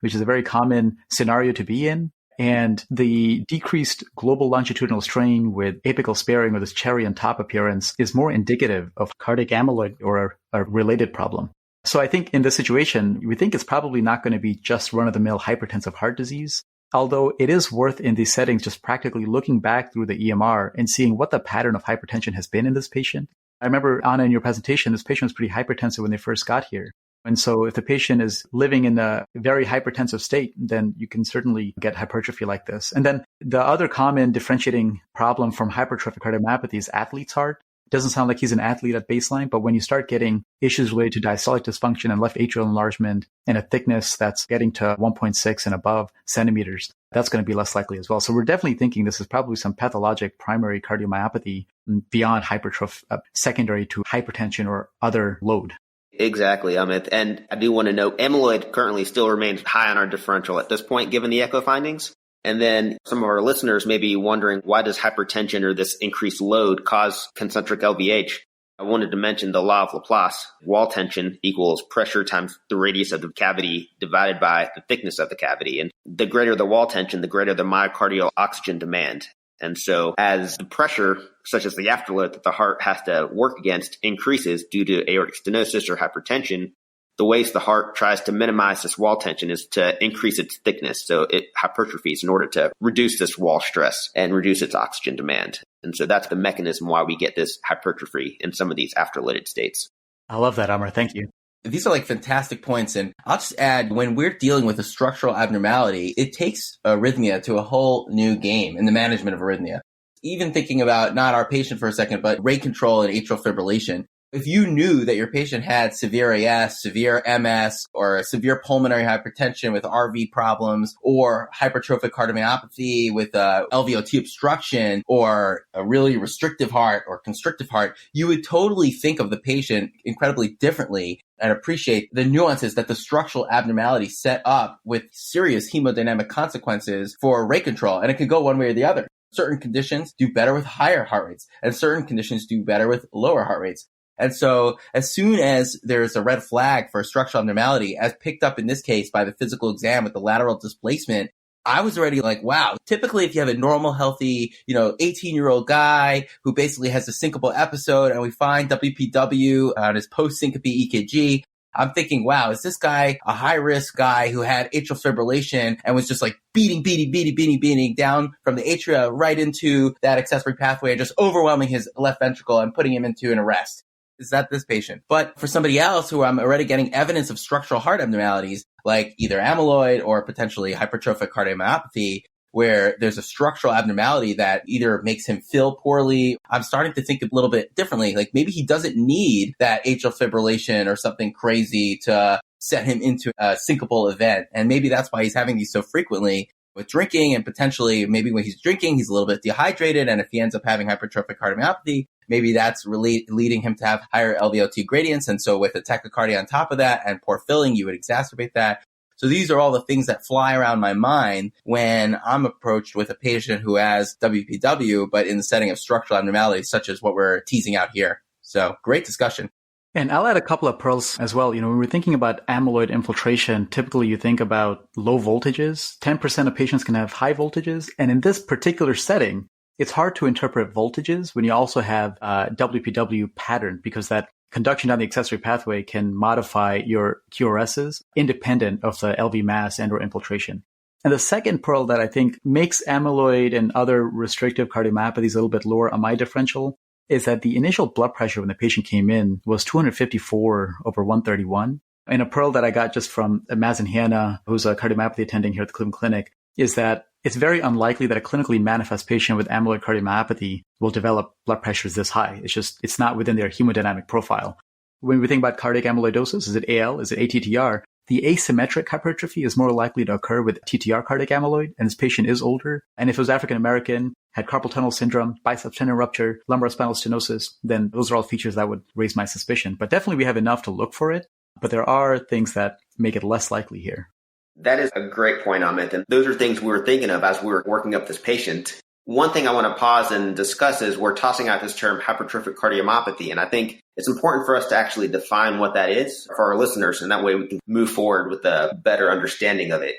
C: which is a very common scenario to be in. And the decreased global longitudinal strain with apical sparing or this cherry on top appearance is more indicative of cardiac amyloid or a related problem. So I think in this situation, we think it's probably not going to be just run-of-the-mill hypertensive heart disease, although it is worth in these settings just practically looking back through the EMR and seeing what the pattern of hypertension has been in this patient. I remember, Anna, in your presentation, this patient was pretty hypertensive when they first got here. And so if the patient is living in a very hypertensive state, then you can certainly get hypertrophy like this. And then the other common differentiating problem from hypertrophic cardiomyopathy is athlete's heart. It doesn't sound like he's an athlete at baseline, but when you start getting issues related to diastolic dysfunction and left atrial enlargement and a thickness that's getting to 1.6 and above centimeters, that's going to be less likely as well. So we're definitely thinking this is probably some pathologic primary cardiomyopathy beyond hypertrophy, secondary to hypertension or other load.
E: Exactly, Amit. And I do want to note, amyloid currently still remains high on our differential at this point, given the echo findings. And then some of our listeners may be wondering, why does hypertension or this increased load cause concentric LVH? I wanted to mention the law of Laplace. Wall tension equals pressure times the radius of the cavity divided by the thickness of the cavity. And the greater the wall tension, the greater the myocardial oxygen demand. And so as the pressure, such as the afterload that the heart has to work against, increases due to aortic stenosis or hypertension, the ways the heart tries to minimize this wall tension is to increase its thickness. So it hypertrophies in order to reduce this wall stress and reduce its oxygen demand. And so that's the mechanism why we get this hypertrophy in some of these afterloaded states.
C: I love that, Amar. Thank you.
B: These are like fantastic points. And I'll just add, when we're dealing with a structural abnormality, it takes arrhythmia to a whole new game in the management of arrhythmia. Even thinking about not our patient for a second, but rate control and atrial fibrillation. If you knew that your patient had severe AS, severe MS, or severe pulmonary hypertension with RV problems, or hypertrophic cardiomyopathy with LVOT obstruction, or a really restrictive heart or constrictive heart, you would totally think of the patient incredibly differently and appreciate the nuances that the structural abnormality set up with serious hemodynamic consequences for rate control. And it could go one way or the other. Certain conditions do better with higher heart rates, and certain conditions do better with lower heart rates. And so as soon as there's a red flag for a structural abnormality, as picked up in this case by the physical exam with the lateral displacement, I was already like, wow. Typically, if you have a normal, healthy, 18-year-old guy who basically has a syncopal episode and we find WPW on his post-syncope EKG, I'm thinking, wow, is this guy a high-risk guy who had atrial fibrillation and was just like beating down from the atria right into that accessory pathway and just overwhelming his left ventricle and putting him into an arrest? Is that this patient? But for somebody else who I'm already getting evidence of structural heart abnormalities, like either amyloid or potentially hypertrophic cardiomyopathy, where there's a structural abnormality that either makes him feel poorly, I'm starting to think a little bit differently. Like maybe he doesn't need that atrial fibrillation or something crazy to set him into a syncopal event. And maybe that's why he's having these so frequently with drinking, and potentially maybe when he's drinking, he's a little bit dehydrated. And if he ends up having hypertrophic cardiomyopathy, maybe that's really leading him to have higher LVOT gradients. And so with a tachycardia on top of that and poor filling, you would exacerbate that. So these are all the things that fly around my mind when I'm approached with a patient who has WPW, but in the setting of structural abnormalities, such as what we're teasing out here. So great discussion.
C: And I'll add a couple of pearls as well. When we're thinking about amyloid infiltration, typically you think about low voltages. 10% of patients can have high voltages. And in this particular setting, it's hard to interpret voltages when you also have a WPW pattern, because that conduction down the accessory pathway can modify your QRSs independent of the LV mass and or infiltration. And the second pearl that I think makes amyloid and other restrictive cardiomyopathies a little bit lower on my differential is that the initial blood pressure when the patient came in was 254/131. And a pearl that I got just from Mazen Hanna, who's a cardiomyopathy attending here at the Cleveland Clinic, is that it's very unlikely that a clinically manifest patient with amyloid cardiomyopathy will develop blood pressures this high. It's not within their hemodynamic profile. When we think about cardiac amyloidosis, is it AL? Is it ATTR? The asymmetric hypertrophy is more likely to occur with TTR cardiac amyloid, and this patient is older. And if it was African-American, had carpal tunnel syndrome, biceps tendon rupture, lumbar spinal stenosis, then those are all features that would raise my suspicion. But definitely we have enough to look for it. But there are things that make it less likely here.
E: That is a great point, Amit. And those are things we were thinking of as we were working up this patient. One thing I want to pause and discuss is we're tossing out this term hypertrophic cardiomyopathy. And I think it's important for us to actually define what that is for our listeners. And that way we can move forward with a better understanding of it.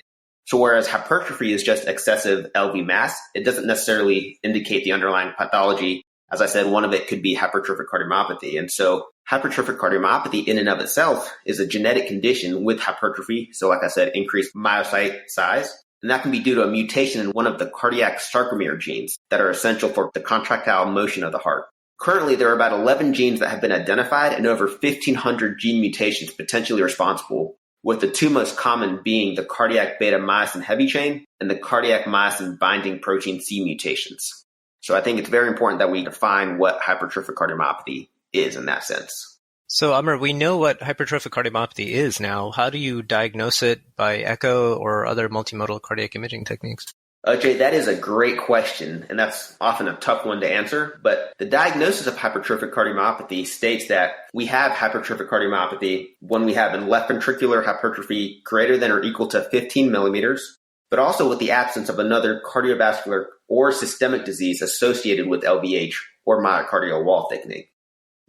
E: So whereas hypertrophy is just excessive LV mass, it doesn't necessarily indicate the underlying pathology. As I said, one of it could be hypertrophic cardiomyopathy. And so hypertrophic cardiomyopathy in and of itself is a genetic condition with hypertrophy. So like I said, increased myocyte size. And that can be due to a mutation in one of the cardiac sarcomere genes that are essential for the contractile motion of the heart. Currently, there are about 11 genes that have been identified and over 1,500 gene mutations potentially responsible, with the two most common being the cardiac beta-myosin heavy chain and the cardiac myosin binding protein C mutations. So I think it's very important that we define what hypertrophic cardiomyopathy is in that sense.
F: So, Amar, we know what hypertrophic cardiomyopathy is now. How do you diagnose it by echo or other multimodal cardiac imaging techniques?
E: Ajay, that is a great question, and that's often a tough one to answer. But the diagnosis of hypertrophic cardiomyopathy states that we have hypertrophic cardiomyopathy when we have a left ventricular hypertrophy greater than or equal to 15 millimeters, but also with the absence of another cardiovascular or systemic disease associated with LVH or myocardial wall thickening.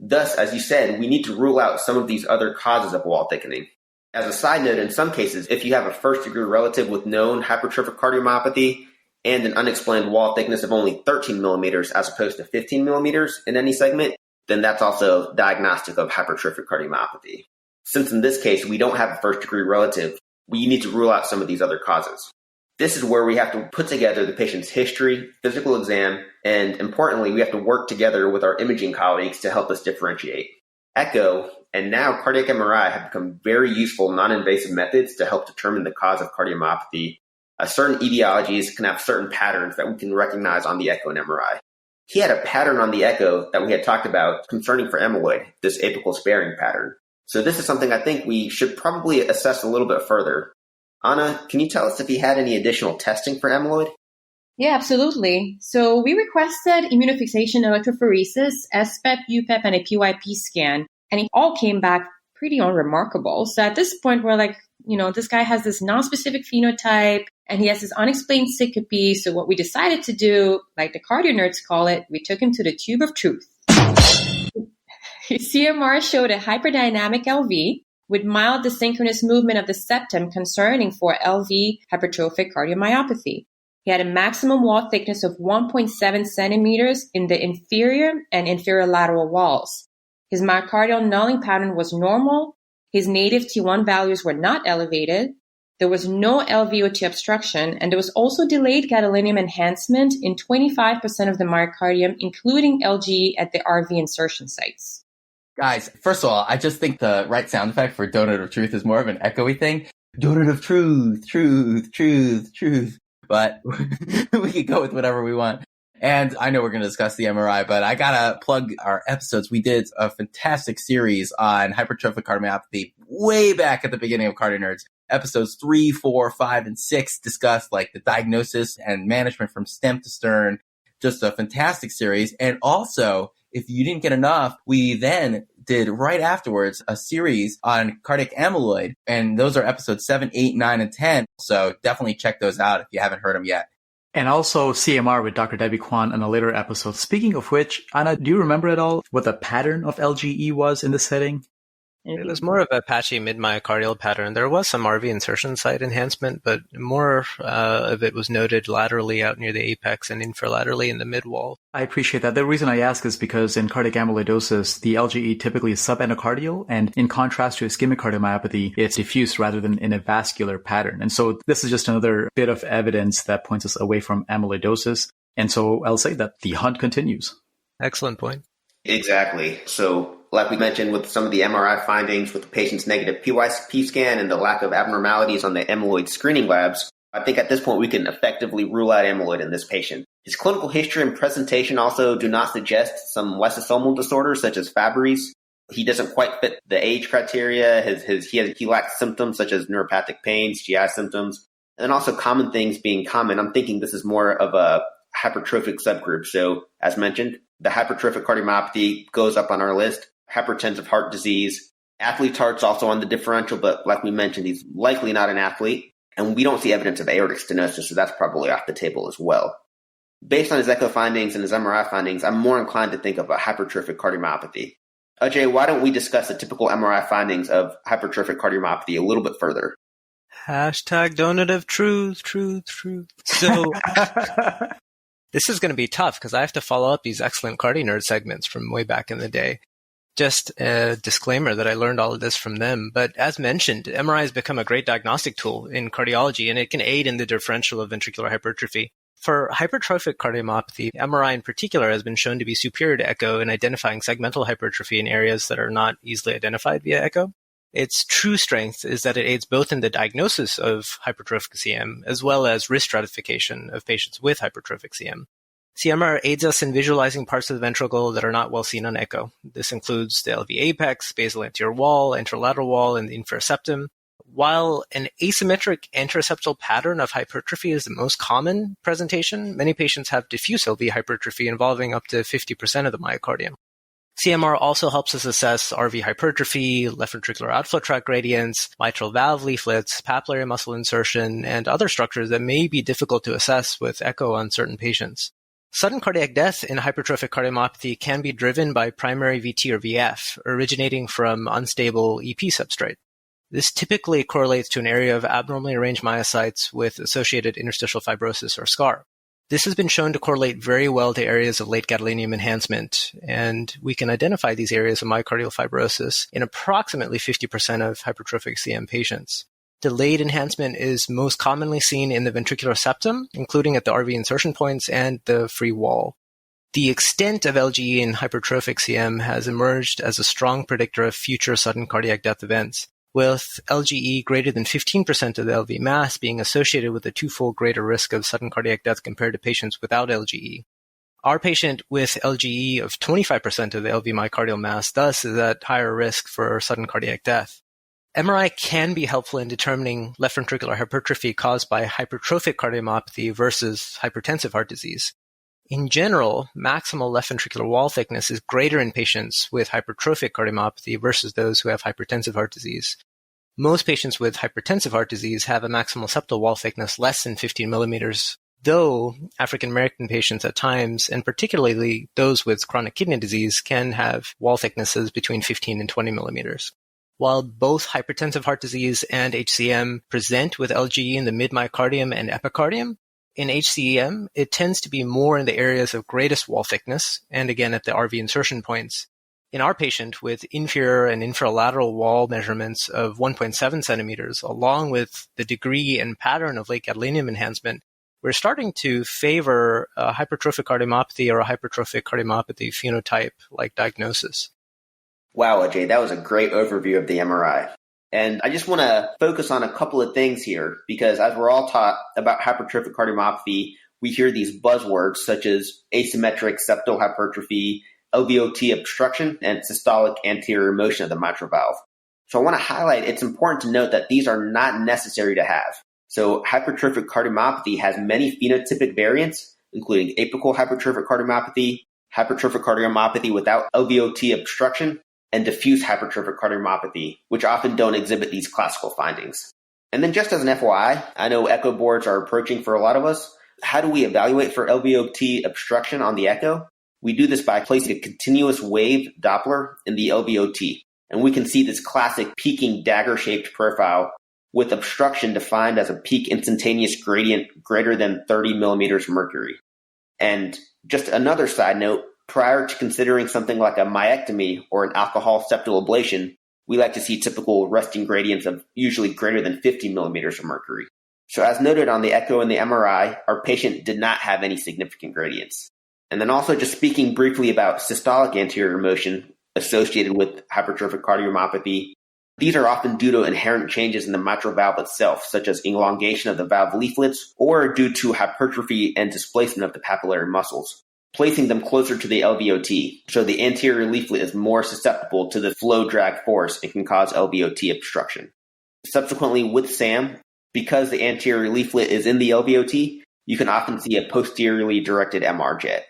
E: Thus, as you said, we need to rule out some of these other causes of wall thickening. As a side note, in some cases, if you have a first-degree relative with known hypertrophic cardiomyopathy and an unexplained wall thickness of only 13 millimeters as opposed to 15 millimeters in any segment, then that's also diagnostic of hypertrophic cardiomyopathy. Since in this case, we don't have a first-degree relative, we need to rule out some of these other causes. This is where we have to put together the patient's history, physical exam, and importantly, we have to work together with our imaging colleagues to help us differentiate. Echo and now cardiac MRI have become very useful non-invasive methods to help determine the cause of cardiomyopathy. Certain etiologies can have certain patterns that we can recognize on the echo and MRI. He had a pattern on the echo that we had talked about concerning for amyloid, this apical sparing pattern. So this is something I think we should probably assess a little bit further. Anna, can you tell us if he had any additional testing for amyloid?
D: Yeah, absolutely. So we requested immunofixation electrophoresis, SPEP, UPEP, and a PYP scan, and it all came back pretty unremarkable. So at this point, we're like, this guy has this non-specific phenotype, and he has this unexplained syncope. So what we decided to do, like the CardioNerds call it, we took him to the tube of truth. His CMR showed a hyperdynamic LV with mild desynchronous movement of the septum concerning for LV hypertrophic cardiomyopathy. He had a maximum wall thickness of 1.7 centimeters in the inferior and inferior lateral walls. His myocardial nulling pattern was normal. His native T1 values were not elevated. There was no LVOT obstruction, and there was also delayed gadolinium enhancement in 25% of the myocardium, including LG at the RV insertion sites.
B: Guys, first of all, I just think the right sound effect for donut of truth is more of an echoey thing. Donut of truth, truth, truth, truth. But we could go with whatever we want. And I know we're going to discuss the MRI, but I got to plug our episodes. We did a fantastic series on hypertrophic cardiomyopathy way back at the beginning of CardioNerds. Episodes 3, 4, 5, and 6 discussed like the diagnosis and management from stem to stern. Just a fantastic series. And also, if you didn't get enough, we then did right afterwards a series on cardiac amyloid. And those are episodes 7, 8, 9, and 10. So definitely check those out if you haven't heard them yet.
C: And also CMR with Dr. Debbie Kwan in a later episode. Speaking of which, Anna, do you remember at all what the pattern of LGE was in this setting?
F: It was more of a patchy mid-myocardial pattern. There was some RV insertion site enhancement, but more of it was noted laterally out near the apex and infralaterally in the mid-wall.
C: I appreciate that. The reason I ask is because in cardiac amyloidosis, the LGE typically is subendocardial, and in contrast to ischemic cardiomyopathy, it's diffuse rather than in a vascular pattern. And so this is just another bit of evidence that points us away from amyloidosis. And so I'll say that the hunt continues.
F: Excellent point.
E: Exactly. So like we mentioned with some of the MRI findings with the patient's negative PYP scan and the lack of abnormalities on the amyloid screening labs, I think at this point we can effectively rule out amyloid in this patient. His clinical history and presentation also do not suggest some lysosomal disorders such as Fabry's. He doesn't quite fit the age criteria. He lacks symptoms such as neuropathic pains, GI symptoms, and also common things being common. I'm thinking this is more of a hypertrophic subgroup. So as mentioned, the hypertrophic cardiomyopathy goes up on our list. Hypertensive heart disease. Athlete heart's also on the differential, but like we mentioned, he's likely not an athlete. And we don't see evidence of aortic stenosis, so that's probably off the table as well. Based on his echo findings and his MRI findings, I'm more inclined to think of a hypertrophic cardiomyopathy. Ajay, why don't we discuss the typical MRI findings of hypertrophic cardiomyopathy a little bit further?
F: Hashtag donut of truth. So this is going to be tough because I have to follow up these excellent CardioNerd segments from way back in the day. Just a disclaimer that I learned all of this from them. But as mentioned, MRI has become a great diagnostic tool in cardiology, and it can aid in the differential of ventricular hypertrophy. For hypertrophic cardiomyopathy, MRI in particular has been shown to be superior to echo in identifying segmental hypertrophy in areas that are not easily identified via echo. Its true strength is that it aids both in the diagnosis of hypertrophic CM as well as risk stratification of patients with hypertrophic CM. CMR aids us in visualizing parts of the ventricle that are not well seen on echo. This includes the LV apex, basal anterior wall, anterolateral wall, and the inferior septum. While an asymmetric anteroseptal pattern of hypertrophy is the most common presentation, many patients have diffuse LV hypertrophy involving up to 50% of the myocardium. CMR also helps us assess RV hypertrophy, left ventricular outflow tract gradients, mitral valve leaflets, papillary muscle insertion, and other structures that may be difficult to assess with echo on certain patients. Sudden cardiac death in hypertrophic cardiomyopathy can be driven by primary VT or VF, originating from unstable EP substrate. This typically correlates to an area of abnormally arranged myocytes with associated interstitial fibrosis or scar. This has been shown to correlate very well to areas of late gadolinium enhancement, and we can identify these areas of myocardial fibrosis in approximately 50% of hypertrophic CM patients. Delayed enhancement is most commonly seen in the ventricular septum, including at the RV insertion points and the free wall. The extent of LGE in hypertrophic CM has emerged as a strong predictor of future sudden cardiac death events, with LGE greater than 15% of the LV mass being associated with a twofold greater risk of sudden cardiac death compared to patients without LGE. Our patient with LGE of 25% of the LV myocardial mass thus is at higher risk for sudden cardiac death. MRI can be helpful in determining left ventricular hypertrophy caused by hypertrophic cardiomyopathy versus hypertensive heart disease. In general, maximal left ventricular wall thickness is greater in patients with hypertrophic cardiomyopathy versus those who have hypertensive heart disease. Most patients with hypertensive heart disease have a maximal septal wall thickness less than 15 millimeters, though African American patients at times, and particularly those with chronic kidney disease, can have wall thicknesses between 15 and 20 millimeters. While both hypertensive heart disease and HCM present with LGE in the mid-myocardium and epicardium, in HCM, it tends to be more in the areas of greatest wall thickness, and again at the RV insertion points. In our patient with inferior and infralateral wall measurements of 1.7 centimeters, along with the degree and pattern of late gadolinium enhancement, we're starting to favor a hypertrophic cardiomyopathy or a hypertrophic cardiomyopathy phenotype-like diagnosis.
E: Wow, Ajay, that was a great overview of the MRI. And I just want to focus on a couple of things here, because as we're all taught about hypertrophic cardiomyopathy, we hear these buzzwords such as asymmetric septal hypertrophy, LVOT obstruction, and systolic anterior motion of the mitral valve. So I want to highlight it's important to note that these are not necessary to have. So hypertrophic cardiomyopathy has many phenotypic variants, including apical hypertrophic cardiomyopathy without LVOT obstruction, and diffuse hypertrophic cardiomyopathy, which often don't exhibit these classical findings. And then just as an FYI, I know echo boards are approaching for a lot of us. How do we evaluate for LVOT obstruction on the echo? We do this by placing a continuous wave Doppler in the LVOT. And we can see this classic peaking dagger-shaped profile with obstruction defined as a peak instantaneous gradient greater than 30 millimeters mercury. And just another side note, prior to considering something like a myectomy or an alcohol septal ablation, we like to see typical resting gradients of usually greater than 50 millimeters of mercury. So as noted on the echo and the MRI, our patient did not have any significant gradients. And then also just speaking briefly about systolic anterior motion associated with hypertrophic cardiomyopathy, these are often due to inherent changes in the mitral valve itself, such as elongation of the valve leaflets, or due to hypertrophy and displacement of the papillary muscles, placing them closer to the LVOT. So the anterior leaflet is more susceptible to the flow drag force and can cause LVOT obstruction. Subsequently, with SAM, because the anterior leaflet is in the LVOT, you can often see a posteriorly directed MR jet.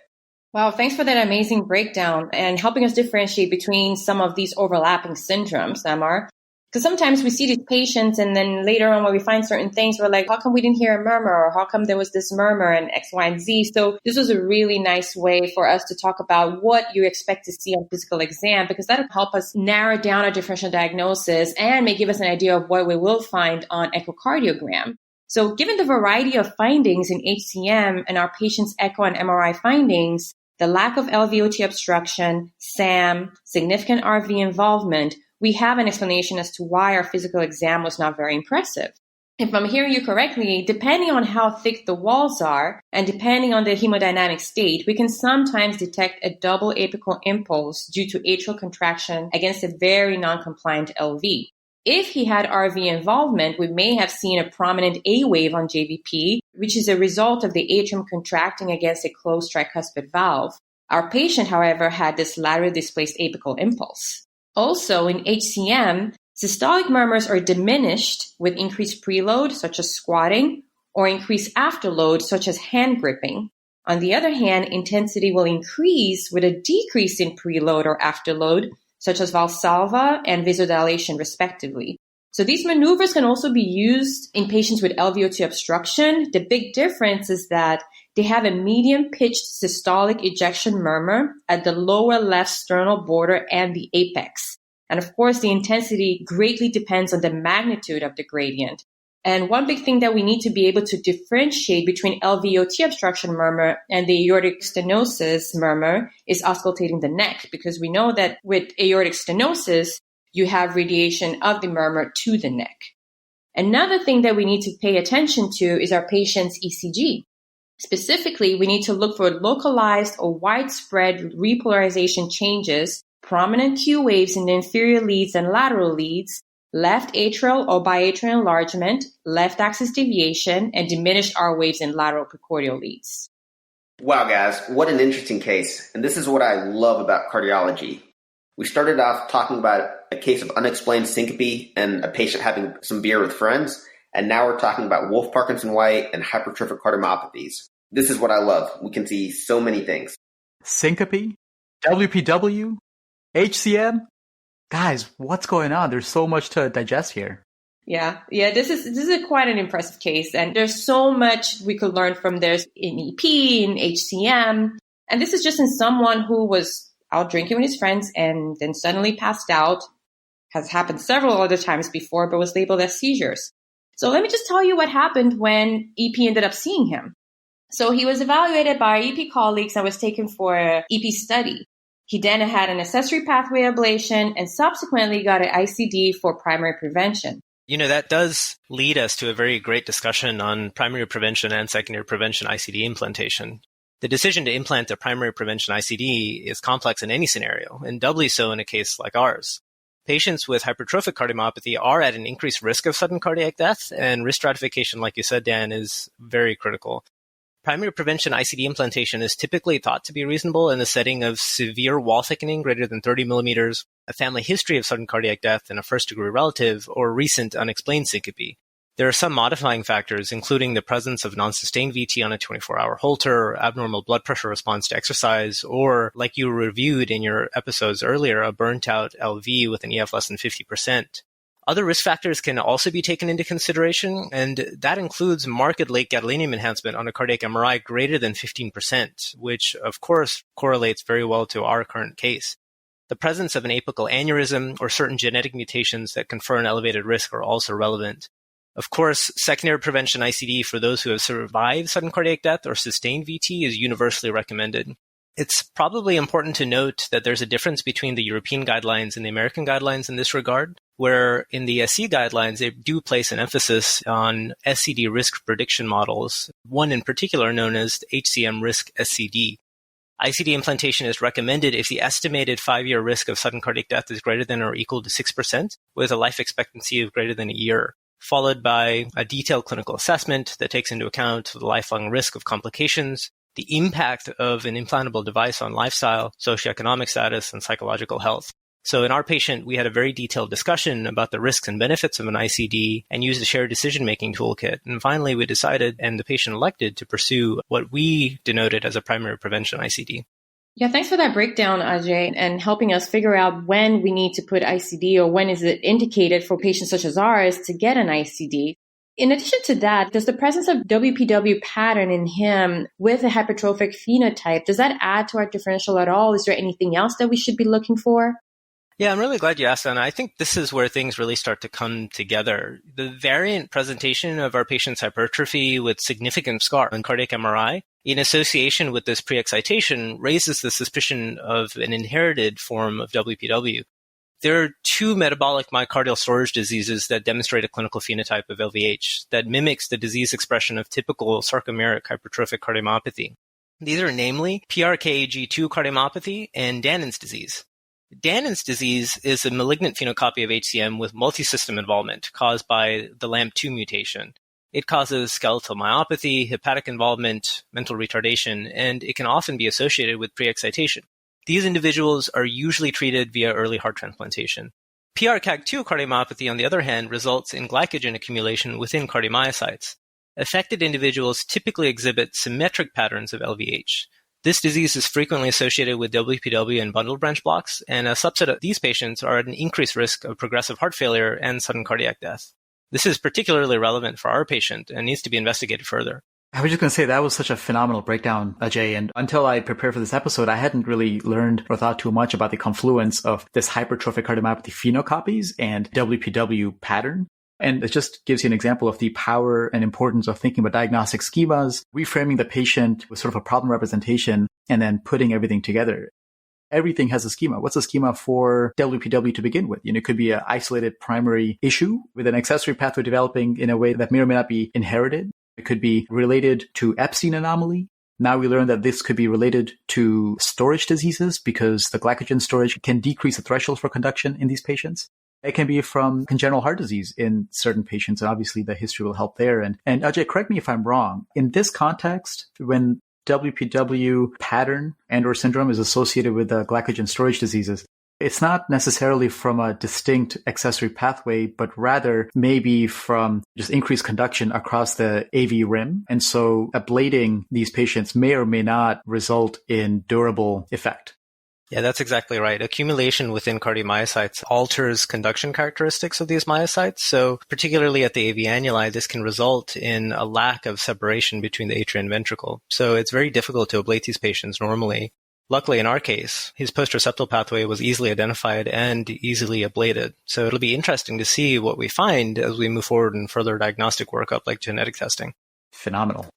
D: Wow, thanks for that amazing breakdown and helping us differentiate between some of these overlapping syndromes, Amar. Because sometimes we see these patients and then later on when we find certain things, we're like, how come we didn't hear a murmur? Or how come there was this murmur and X, Y, and Z? So this was a really nice way for us to talk about what you expect to see on physical exam, because that'll help us narrow down our differential diagnosis and may give us an idea of what we will find on echocardiogram. So given the variety of findings in HCM and our patient's echo and MRI findings, the lack of LVOT obstruction, SAM, significant RV involvement, we have an explanation as to why our physical exam was not very impressive. If I'm hearing you correctly, depending on how thick the walls are and depending on the hemodynamic state, we can sometimes detect a double apical impulse due to atrial contraction against a very non-compliant LV. If he had RV involvement, we may have seen a prominent A wave on JVP, which is a result of the atrium contracting against a closed tricuspid valve. Our patient, however, had this laterally displaced apical impulse. Also, in HCM, systolic murmurs are diminished with increased preload, such as squatting, or increased afterload, such as hand gripping. On the other hand, intensity will increase with a decrease in preload or afterload, such as Valsalva and vasodilation, respectively. So these maneuvers can also be used in patients with LVOT obstruction. The big difference is that they have a medium-pitched systolic ejection murmur at the lower left sternal border and the apex. And of course, the intensity greatly depends on the magnitude of the gradient. And one big thing that we need to be able to differentiate between LVOT obstruction murmur and the aortic stenosis murmur is auscultating the neck, because we know that with aortic stenosis, you have radiation of the murmur to the neck. Another thing that we need to pay attention to is our patient's ECG. Specifically, we need to look for localized or widespread repolarization changes, prominent Q waves in the inferior leads and lateral leads, left atrial or biatrial enlargement, left axis deviation, and diminished R waves in lateral precordial leads.
E: Wow, guys, what an interesting case. And this is what I love about cardiology. We started off talking about a case of unexplained syncope and a patient having some beer with friends, and now we're talking about Wolff-Parkinson-White and hypertrophic cardiomyopathies. This is what I love. We can see so many things.
C: Syncope, WPW, HCM. Guys, what's going on? There's so much to digest here.
D: Yeah, this is quite an impressive case, and there's so much we could learn from this in EP, in HCM, and this is just in someone who was out drinking with his friends and then suddenly passed out. Has happened several other times before, but was labeled as seizures. So let me just tell you what happened when EP ended up seeing him. So he was evaluated by EP colleagues and was taken for an EP study. He then had an accessory pathway ablation and subsequently got an ICD for primary prevention.
F: You know, that does lead us to a very great discussion on primary prevention and secondary prevention ICD implantation. The decision to implant a primary prevention ICD is complex in any scenario, and doubly so in a case like ours. Patients with hypertrophic cardiomyopathy are at an increased risk of sudden cardiac death, and risk stratification, like you said, Dan, is very critical. Primary prevention ICD implantation is typically thought to be reasonable in the setting of severe wall thickening greater than 30 millimeters, a family history of sudden cardiac death in a first-degree relative, or recent unexplained syncope. There are some modifying factors, including the presence of non-sustained VT on a 24-hour Holter, abnormal blood pressure response to exercise, or, like you reviewed in your episodes earlier, a burnt-out LV with an EF less than 50%. Other risk factors can also be taken into consideration, and that includes marked late gadolinium enhancement on a cardiac MRI greater than 15%, which, of course, correlates very well to our current case. The presence of an apical aneurysm or certain genetic mutations that confer an elevated risk are also relevant. Of course, secondary prevention ICD for those who have survived sudden cardiac death or sustained VT is universally recommended. It's probably important to note that there's a difference between the European guidelines and the American guidelines in this regard, where in the SC guidelines, they do place an emphasis on SCD risk prediction models, one in particular known as HCM risk SCD. ICD implantation is recommended if the estimated 5-year risk of sudden cardiac death is greater than or equal to 6%, with a life expectancy of greater than a year, followed by a detailed clinical assessment that takes into account the lifelong risk of complications, the impact of an implantable device on lifestyle, socioeconomic status, and psychological health. So in our patient, we had a very detailed discussion about the risks and benefits of an ICD and used a shared decision-making toolkit. And finally, we decided, and the patient elected, to pursue what we denoted as a primary prevention ICD.
D: Yeah, thanks for that breakdown, Ajay, and helping us figure out when we need to put ICD or when is it indicated for patients such as ours to get an ICD. In addition to that, does the presence of WPW pattern in him with a hypertrophic phenotype, does that add to our differential at all? Is there anything else that we should be looking for?
F: Yeah, I'm really glad you asked that. And I think this is where things really start to come together. The variant presentation of our patient's hypertrophy with significant scar on cardiac MRI in association with this pre-excitation raises the suspicion of an inherited form of WPW. There are 2 metabolic myocardial storage diseases that demonstrate a clinical phenotype of LVH that mimics the disease expression of typical sarcomeric hypertrophic cardiomyopathy. These are namely PRKAG2 cardiomyopathy and Danon disease. Danon's disease is a malignant phenocopy of HCM with multisystem involvement caused by the LAMP2 mutation. It causes skeletal myopathy, hepatic involvement, mental retardation, and it can often be associated with pre-excitation. These individuals are usually treated via early heart transplantation. PRKAG2 cardiomyopathy, on the other hand, results in glycogen accumulation within cardiomyocytes. Affected individuals typically exhibit symmetric patterns of LVH. This disease is frequently associated with WPW and bundle branch blocks, and a subset of these patients are at an increased risk of progressive heart failure and sudden cardiac death. This is particularly relevant for our patient and needs to be investigated further.
C: I was just going to say that was such a phenomenal breakdown, Ajay. And until I prepared for this episode, I hadn't really learned or thought too much about the confluence of this hypertrophic cardiomyopathy phenocopies and WPW pattern. And it just gives you an example of the power and importance of thinking about diagnostic schemas, reframing the patient with sort of a problem representation, and then putting everything together. Everything has a schema. What's a schema for WPW to begin with? It could be an isolated primary issue with an accessory pathway developing in a way that may or may not be inherited. It could be related to Epstein anomaly. Now we learn that this could be related to storage diseases because the glycogen storage can decrease the threshold for conduction in these patients. It can be from congenital heart disease in certain patients. And obviously, the history will help there. And Ajay, correct me if I'm wrong. In this context, when WPW pattern and/or syndrome is associated with the glycogen storage diseases, it's not necessarily from a distinct accessory pathway, but rather maybe from just increased conduction across the AV rim. And so ablating these patients may or may not result in durable effect.
F: Yeah, that's exactly right. Accumulation within cardiomyocytes alters conduction characteristics of these myocytes. So particularly at the AV annuli, this can result in a lack of separation between the atria and ventricle. So it's very difficult to ablate these patients normally. Luckily, in our case, his post-receptal pathway was easily identified and easily ablated. So it'll be interesting to see what we find as we move forward in further diagnostic workup like genetic testing.
C: Phenomenal.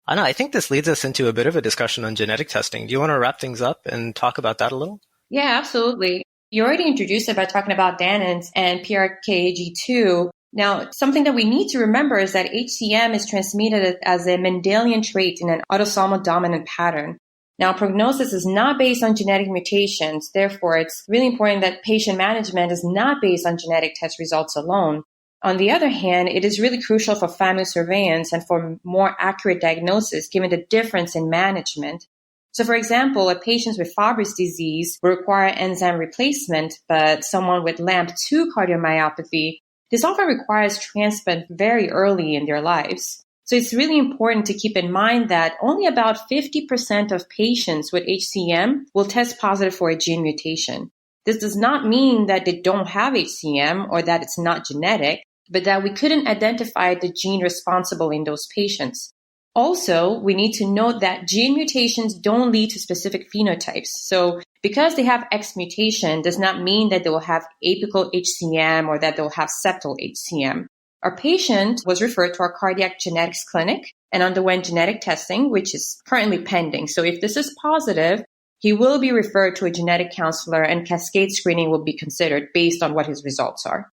F: Anna, I think this leads us into a bit of a discussion on genetic testing. Do you want to wrap things up and talk about that a little?
D: Yeah, absolutely. You already introduced it by talking about Danon's and PRKAG2. Now, something that we need to remember is that HCM is transmitted as a Mendelian trait in an autosomal dominant pattern. Now, prognosis is not based on genetic mutations. Therefore, it's really important that patient management is not based on genetic test results alone. On the other hand, it is really crucial for family surveillance and for more accurate diagnosis given the difference in management. So, for example, a patient with Fabry's disease will require enzyme replacement, but someone with LAMP2 cardiomyopathy, this often requires transplant very early in their lives. So it's really important to keep in mind that only about 50% of patients with HCM will test positive for a gene mutation. This does not mean that they don't have HCM or that it's not genetic, but that we couldn't identify the gene responsible in those patients. Also, we need to note that gene mutations don't lead to specific phenotypes. So because they have X mutation does not mean that they will have apical HCM or that they'll have septal HCM. Our patient was referred to our cardiac genetics clinic and underwent genetic testing, which is currently pending. So if this is positive, he will be referred to a genetic counselor and cascade screening will be considered based on what his results are.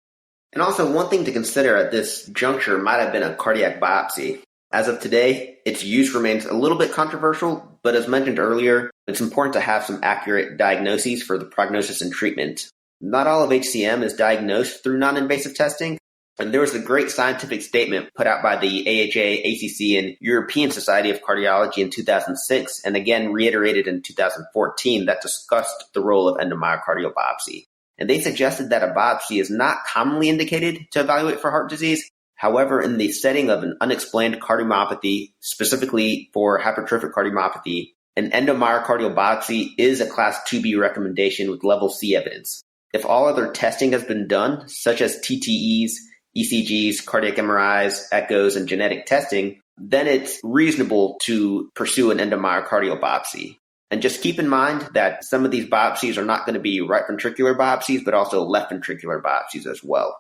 E: And also, one thing to consider at this juncture might have been a cardiac biopsy. As of today, its use remains a little bit controversial, but as mentioned earlier, it's important to have some accurate diagnoses for the prognosis and treatment. Not all of HCM is diagnosed through non-invasive testing, and there was a great scientific statement put out by the AHA, ACC, and European Society of Cardiology in 2006, and again reiterated in 2014, that discussed the role of endomyocardial biopsy. And they suggested that a biopsy is not commonly indicated to evaluate for heart disease. However, in the setting of an unexplained cardiomyopathy, specifically for hypertrophic cardiomyopathy, an endomyocardial biopsy is a class 2B recommendation with level C evidence. If all other testing has been done, such as TTEs, ECGs, cardiac MRIs, echoes, and genetic testing, then it's reasonable to pursue an endomyocardial biopsy. And just keep in mind that some of these biopsies are not going to be right ventricular biopsies, but also left ventricular biopsies as well.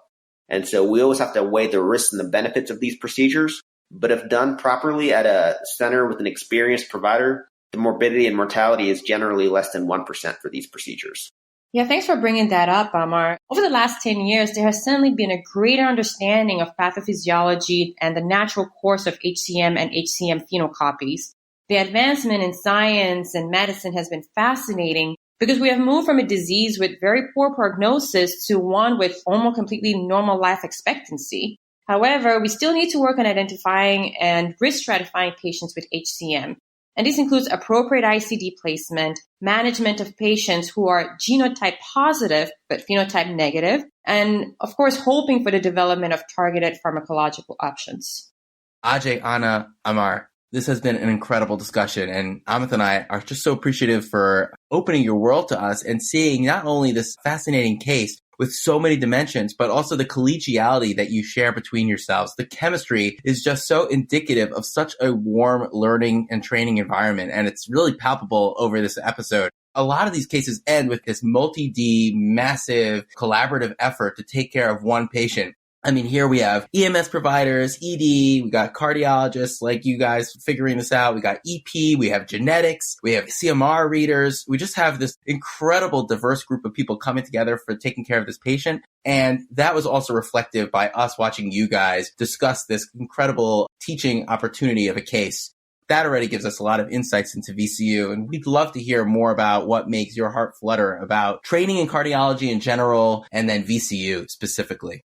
E: And so we always have to weigh the risks and the benefits of these procedures. But if done properly at a center with an experienced provider, the morbidity and mortality is generally less than 1% for these procedures.
D: Yeah, thanks for bringing that up, Amar. Over the last 10 years, there has certainly been a greater understanding of pathophysiology and the natural course of HCM and HCM phenocopies. The advancement in science and medicine has been fascinating because we have moved from a disease with very poor prognosis to one with almost completely normal life expectancy. However, we still need to work on identifying and risk stratifying patients with HCM. And this includes appropriate ICD placement, management of patients who are genotype positive but phenotype negative, and of course, hoping for the development of targeted pharmacological options.
B: Ajay, Anna, Amar, this has been an incredible discussion, and Amit and I are just so appreciative for opening your world to us and seeing not only this fascinating case with so many dimensions, but also the collegiality that you share between yourselves. The chemistry is just so indicative of such a warm learning and training environment, and it's really palpable over this episode. A lot of these cases end with this multi-D, massive collaborative effort to take care of one patient. I mean, here we have EMS providers, ED, we got cardiologists like you guys figuring this out. We got EP, we have genetics, we have CMR readers. We just have this incredible diverse group of people coming together for taking care of this patient. And that was also reflective by us watching you guys discuss this incredible teaching opportunity of a case. That already gives us a lot of insights into VCU, and we'd love to hear more about what makes your heart flutter about training in cardiology in general and then VCU specifically.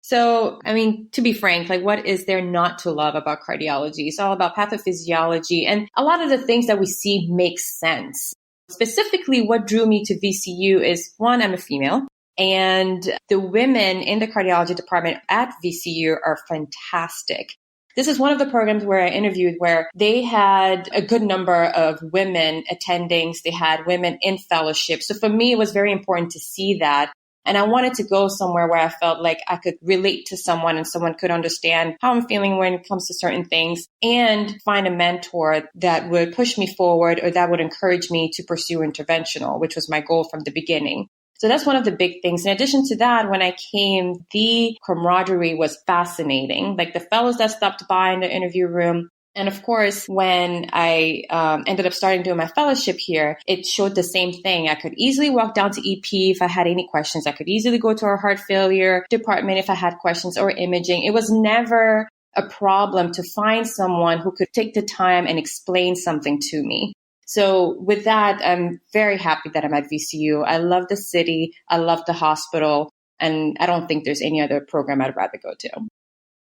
D: So, I mean, to be frank, like what is there not to love about cardiology? It's all about pathophysiology, and a lot of the things that we see make sense. Specifically, what drew me to VCU is, one, I'm a female, and the women in the cardiology department at VCU are fantastic. This is one of the programs where I interviewed where they had a good number of women attendings. They had women in fellowship. So for me, it was very important to see that. And I wanted to go somewhere where I felt like I could relate to someone and someone could understand how I'm feeling when it comes to certain things and find a mentor that would push me forward or that would encourage me to pursue interventional, which was my goal from the beginning. So that's one of the big things. In addition to that, when I came, the camaraderie was fascinating. Like the fellows that stopped by in the interview room. And of course, when I ended up starting doing my fellowship here, it showed the same thing. I could easily walk down to EP if I had any questions. I could easily go to our heart failure department if I had questions or imaging. It was never a problem to find someone who could take the time and explain something to me. So with that, I'm very happy that I'm at VCU. I love the city. I love the hospital. And I don't think there's any other program I'd rather go to.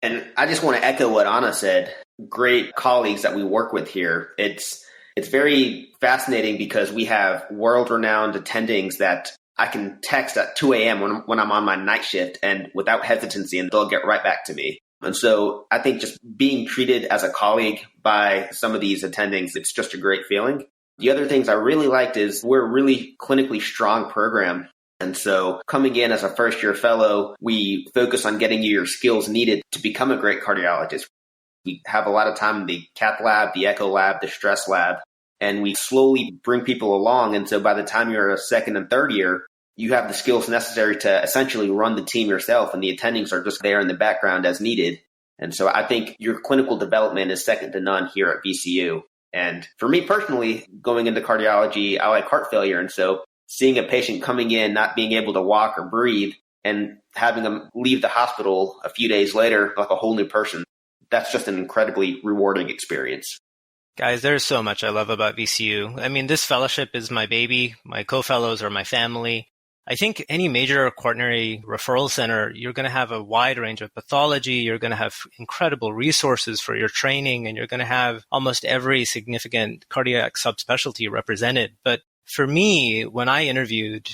E: And I just want to echo what Anna said. Great colleagues that we work with here. It's very fascinating because we have world-renowned attendings that I can text at 2 a.m. when I'm on my night shift and without hesitancy, and they'll get right back to me. And so I think just being treated as a colleague by some of these attendings, it's just a great feeling. The other things I really liked is we're a really clinically strong program. And so coming in as a first-year fellow, we focus on getting you your skills needed to become a great cardiologist. We have a lot of time in the cath lab, the echo lab, the stress lab, and we slowly bring people along. And so by the time you're a second and third year, you have the skills necessary to essentially run the team yourself, and the attendings are just there in the background as needed. And so I think your clinical development is second to none here at VCU. And for me personally, going into cardiology, I like heart failure. And so seeing a patient coming in, not being able to walk or breathe, and having them leave the hospital a few days later like a whole new person, that's just an incredibly rewarding experience.
F: Guys, there's so much I love about VCU. I mean, this fellowship is my baby. My co-fellows are my family. I think any major coronary referral center, you're going to have a wide range of pathology. You're going to have incredible resources for your training, and you're going to have almost every significant cardiac subspecialty represented. But for me, when I interviewed,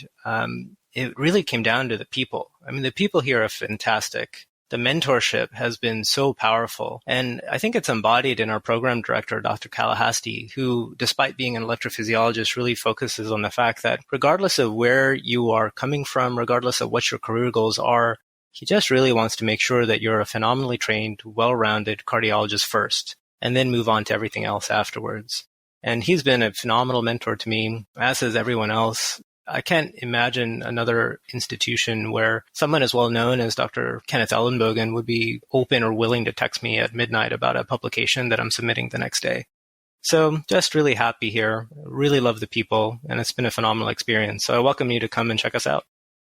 F: it really came down to the people. I mean, the people here are fantastic. The mentorship has been so powerful. And I think it's embodied in our program director, Dr. Kalahasty, who, despite being an electrophysiologist, really focuses on the fact that regardless of where you are coming from, regardless of what your career goals are, he just really wants to make sure that you're a phenomenally trained, well-rounded cardiologist first, and then move on to everything else afterwards. And he's been a phenomenal mentor to me, as has everyone else. I can't imagine another institution where someone as well known as Dr. Kenneth Ellenbogen would be open or willing to text me at midnight about a publication that I'm submitting the next day. So just really happy here. Really love the people, and it's been a phenomenal experience. So I welcome you to come and check us out.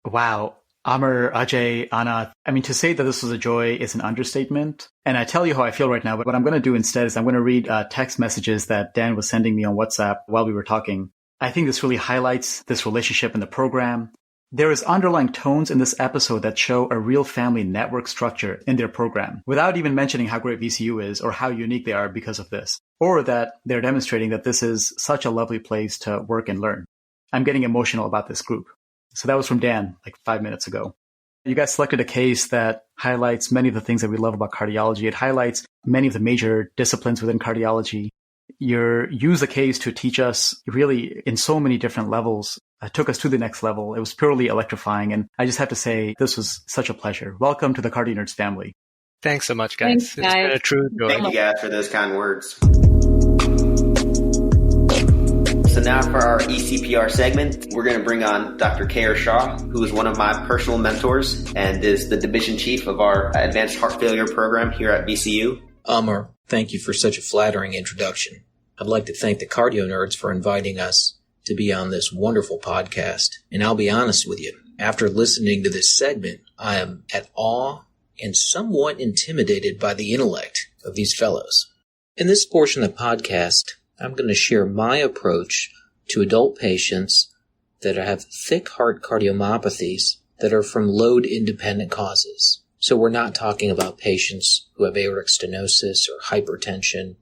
C: Wow. Amar, Ajay, Anna, I mean, to say that this was a joy is an understatement. And I tell you how I feel right now, but what I'm going to do instead is I'm going to read text messages that Dan was sending me on WhatsApp while we were talking. I think this really highlights this relationship in the program. There is underlying tones in this episode that show a real family network structure in their program, without even mentioning how great VCU is or how unique they are because of this, or that they're demonstrating that this is such a lovely place to work and learn. I'm getting emotional about this group. So that was from Dan, like 5 minutes ago. You guys selected a case that highlights many of the things that we love about cardiology. It highlights many of the major disciplines within cardiology. You use the case to teach us really in so many different levels. It took us to the next level. It was purely electrifying. And I just have to say, this was such a pleasure. Welcome to the CardioNerds family.
F: Thanks so much, guys.
D: Thanks,
F: It's been a true joy.
E: Thank you guys for those kind words. So now for our E-CPR segment, we're going to bring on Dr. Keyur Shah, who is one of my personal mentors and is the division chief of our advanced heart failure program here at VCU.
G: Amar, thank you for such a flattering introduction. I'd like to thank the CardioNerds for inviting us to be on this wonderful podcast. And I'll be honest with you, after listening to this segment, I am at awe and somewhat intimidated by the intellect of these fellows. In this portion of the podcast, I'm going to share my approach to adult patients that have thick heart cardiomyopathies that are from load-independent causes. So we're not talking about patients who have aortic stenosis or hypertension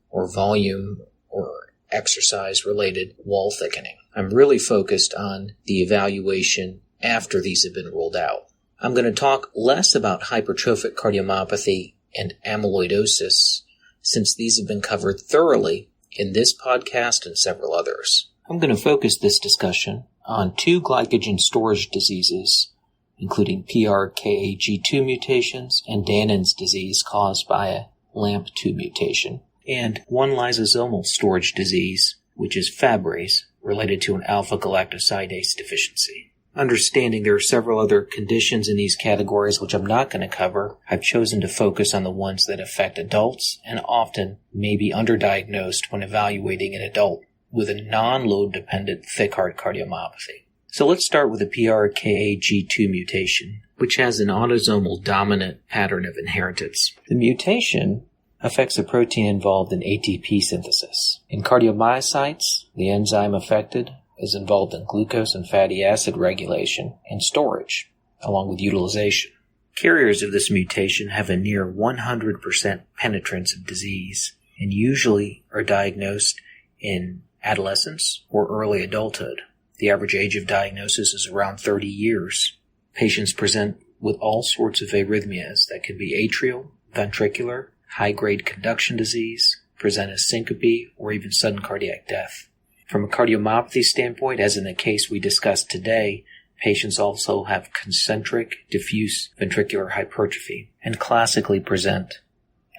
G: or volume or exercise-related wall thickening. I'm really focused on the evaluation after these have been ruled out. I'm going to talk less about hypertrophic cardiomyopathy and amyloidosis, since these have been covered thoroughly in this podcast and several others. I'm going to focus this discussion on two glycogen storage diseases, including PRKAG2 mutations and Danon disease caused by a LAMP2 mutation, and one lysosomal storage disease, which is Fabry's, related to an alpha-galactosidase deficiency. Understanding there are several other conditions in these categories which I'm not going to cover, I've chosen to focus on the ones that affect adults and often may be underdiagnosed when evaluating an adult with a non-load-dependent thick heart cardiomyopathy. So let's start with the PRKAG2 mutation, which has an autosomal dominant pattern of inheritance. The mutation affects the protein involved in ATP synthesis. In cardiomyocytes, the enzyme affected is involved in glucose and fatty acid regulation and storage, along with utilization. Carriers of this mutation have a near 100% penetrance of disease and usually are diagnosed in adolescence or early adulthood. The average age of diagnosis is around 30 years. Patients present with all sorts of arrhythmias that could be atrial, ventricular, high-grade conduction disease, present as syncope, or even sudden cardiac death. From a cardiomyopathy standpoint, as in the case we discussed today, patients also have concentric diffuse ventricular hypertrophy and classically present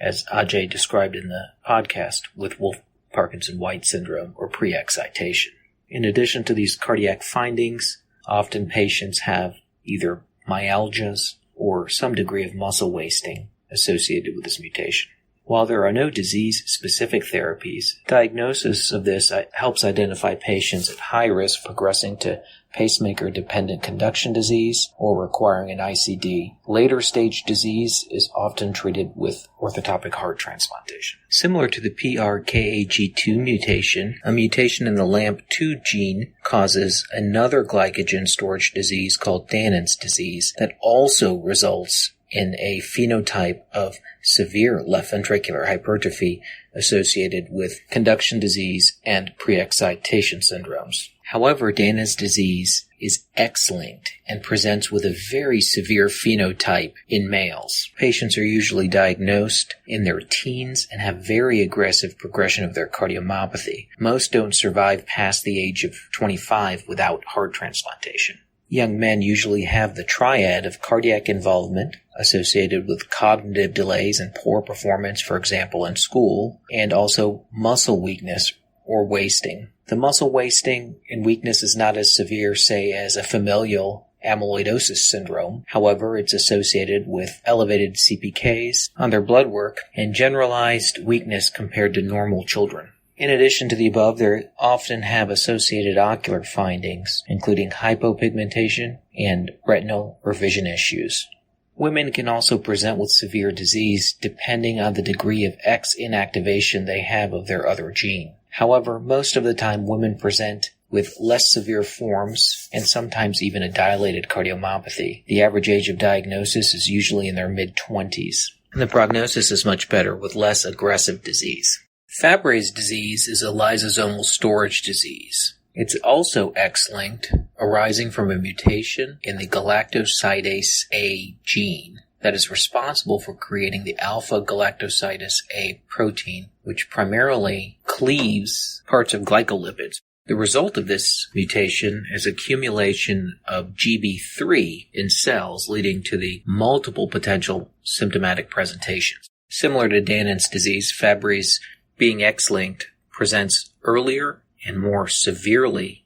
G: as Ajay described in the podcast, with Wolff-Parkinson-White syndrome or pre-excitation. In addition to these cardiac findings, often patients have either myalgias or some degree of muscle wasting associated with this mutation. While there are no disease-specific therapies, diagnosis of this helps identify patients at high risk progressing to pacemaker-dependent conduction disease or requiring an ICD. Later-stage disease is often treated with orthotopic heart transplantation. Similar to the PRKAG2 mutation, a mutation in the LAMP2 gene causes another glycogen storage disease called Danon disease that also results in a phenotype of severe left ventricular hypertrophy associated with conduction disease and pre-excitation syndromes. However, Danon's disease is X-linked and presents with a very severe phenotype in males. Patients are usually diagnosed in their teens and have very aggressive progression of their cardiomyopathy. Most don't survive past the age of 25 without heart transplantation. Young men usually have the triad of cardiac involvement associated with cognitive delays and poor performance, for example, in school, and also muscle weakness or wasting. The muscle wasting and weakness is not as severe, say, as a familial amyloidosis syndrome. However, it's associated with elevated CPKs on their blood work and generalized weakness compared to normal children. In addition to the above, they often have associated ocular findings, including hypopigmentation and retinal or vision issues. Women can also present with severe disease depending on the degree of X inactivation they have of their other gene. However, most of the time women present with less severe forms and sometimes even a dilated cardiomyopathy. The average age of diagnosis is usually in their mid-20s, and the prognosis is much better with less aggressive disease. Fabry's disease is a lysosomal storage disease. It's also X-linked, arising from a mutation in the galactosidase A gene that is responsible for creating the alpha-galactosidase A protein, which primarily cleaves parts of glycolipids. The result of this mutation is accumulation of GB3 in cells, leading to the multiple potential symptomatic presentations. Similar to Danon's disease, Fabry's, being X-linked, presents earlier and more severely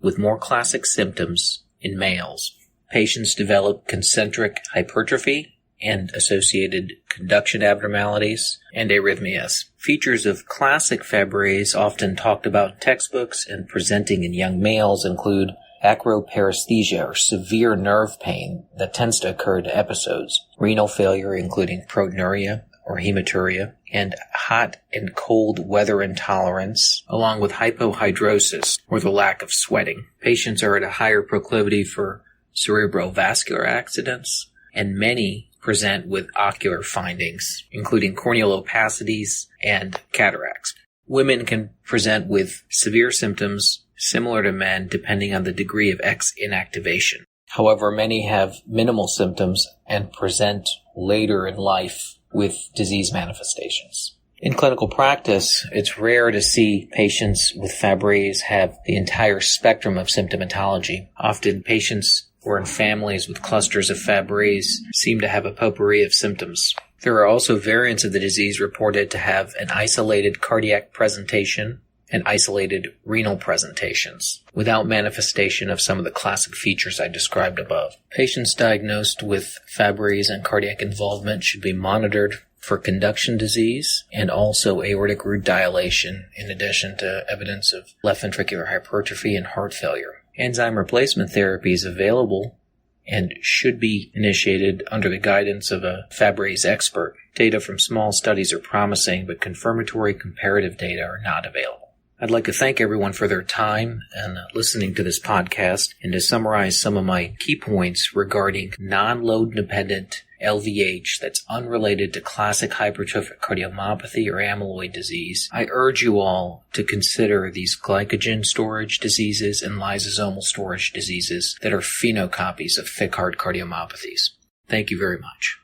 G: with more classic symptoms in males. Patients develop concentric hypertrophy and associated conduction abnormalities and arrhythmias. Features of classic Fabry's often talked about in textbooks and presenting in young males include acroparesthesia, or severe nerve pain that tends to occur in episodes, renal failure including proteinuria or hematuria, and hot and cold weather intolerance, along with hypohidrosis, or the lack of sweating. Patients are at a higher proclivity for cerebrovascular accidents, and many present with ocular findings, including corneal opacities and cataracts. Women can present with severe symptoms similar to men depending on the degree of X inactivation. However, many have minimal symptoms and present later in life with disease manifestations. In clinical practice, it's rare to see patients with Fabry's have the entire spectrum of symptomatology. Often patients or in families with clusters of Fabry's seem to have a potpourri of symptoms. There are also variants of the disease reported to have an isolated cardiac presentation and isolated renal presentations, without manifestation of some of the classic features I described above. Patients diagnosed with Fabry's and cardiac involvement should be monitored for conduction disease and also aortic root dilation, in addition to evidence of left ventricular hypertrophy and heart failure. Enzyme replacement therapy is available and should be initiated under the guidance of a Fabry's expert. Data from small studies are promising, but confirmatory comparative data are not available. I'd like to thank everyone for their time and listening to this podcast, and to summarize some of my key points regarding non-load-dependent LVH that's unrelated to classic hypertrophic cardiomyopathy or amyloid disease. I urge you all to consider these glycogen storage diseases and lysosomal storage diseases that are phenocopies of thick heart cardiomyopathies. Thank you very much.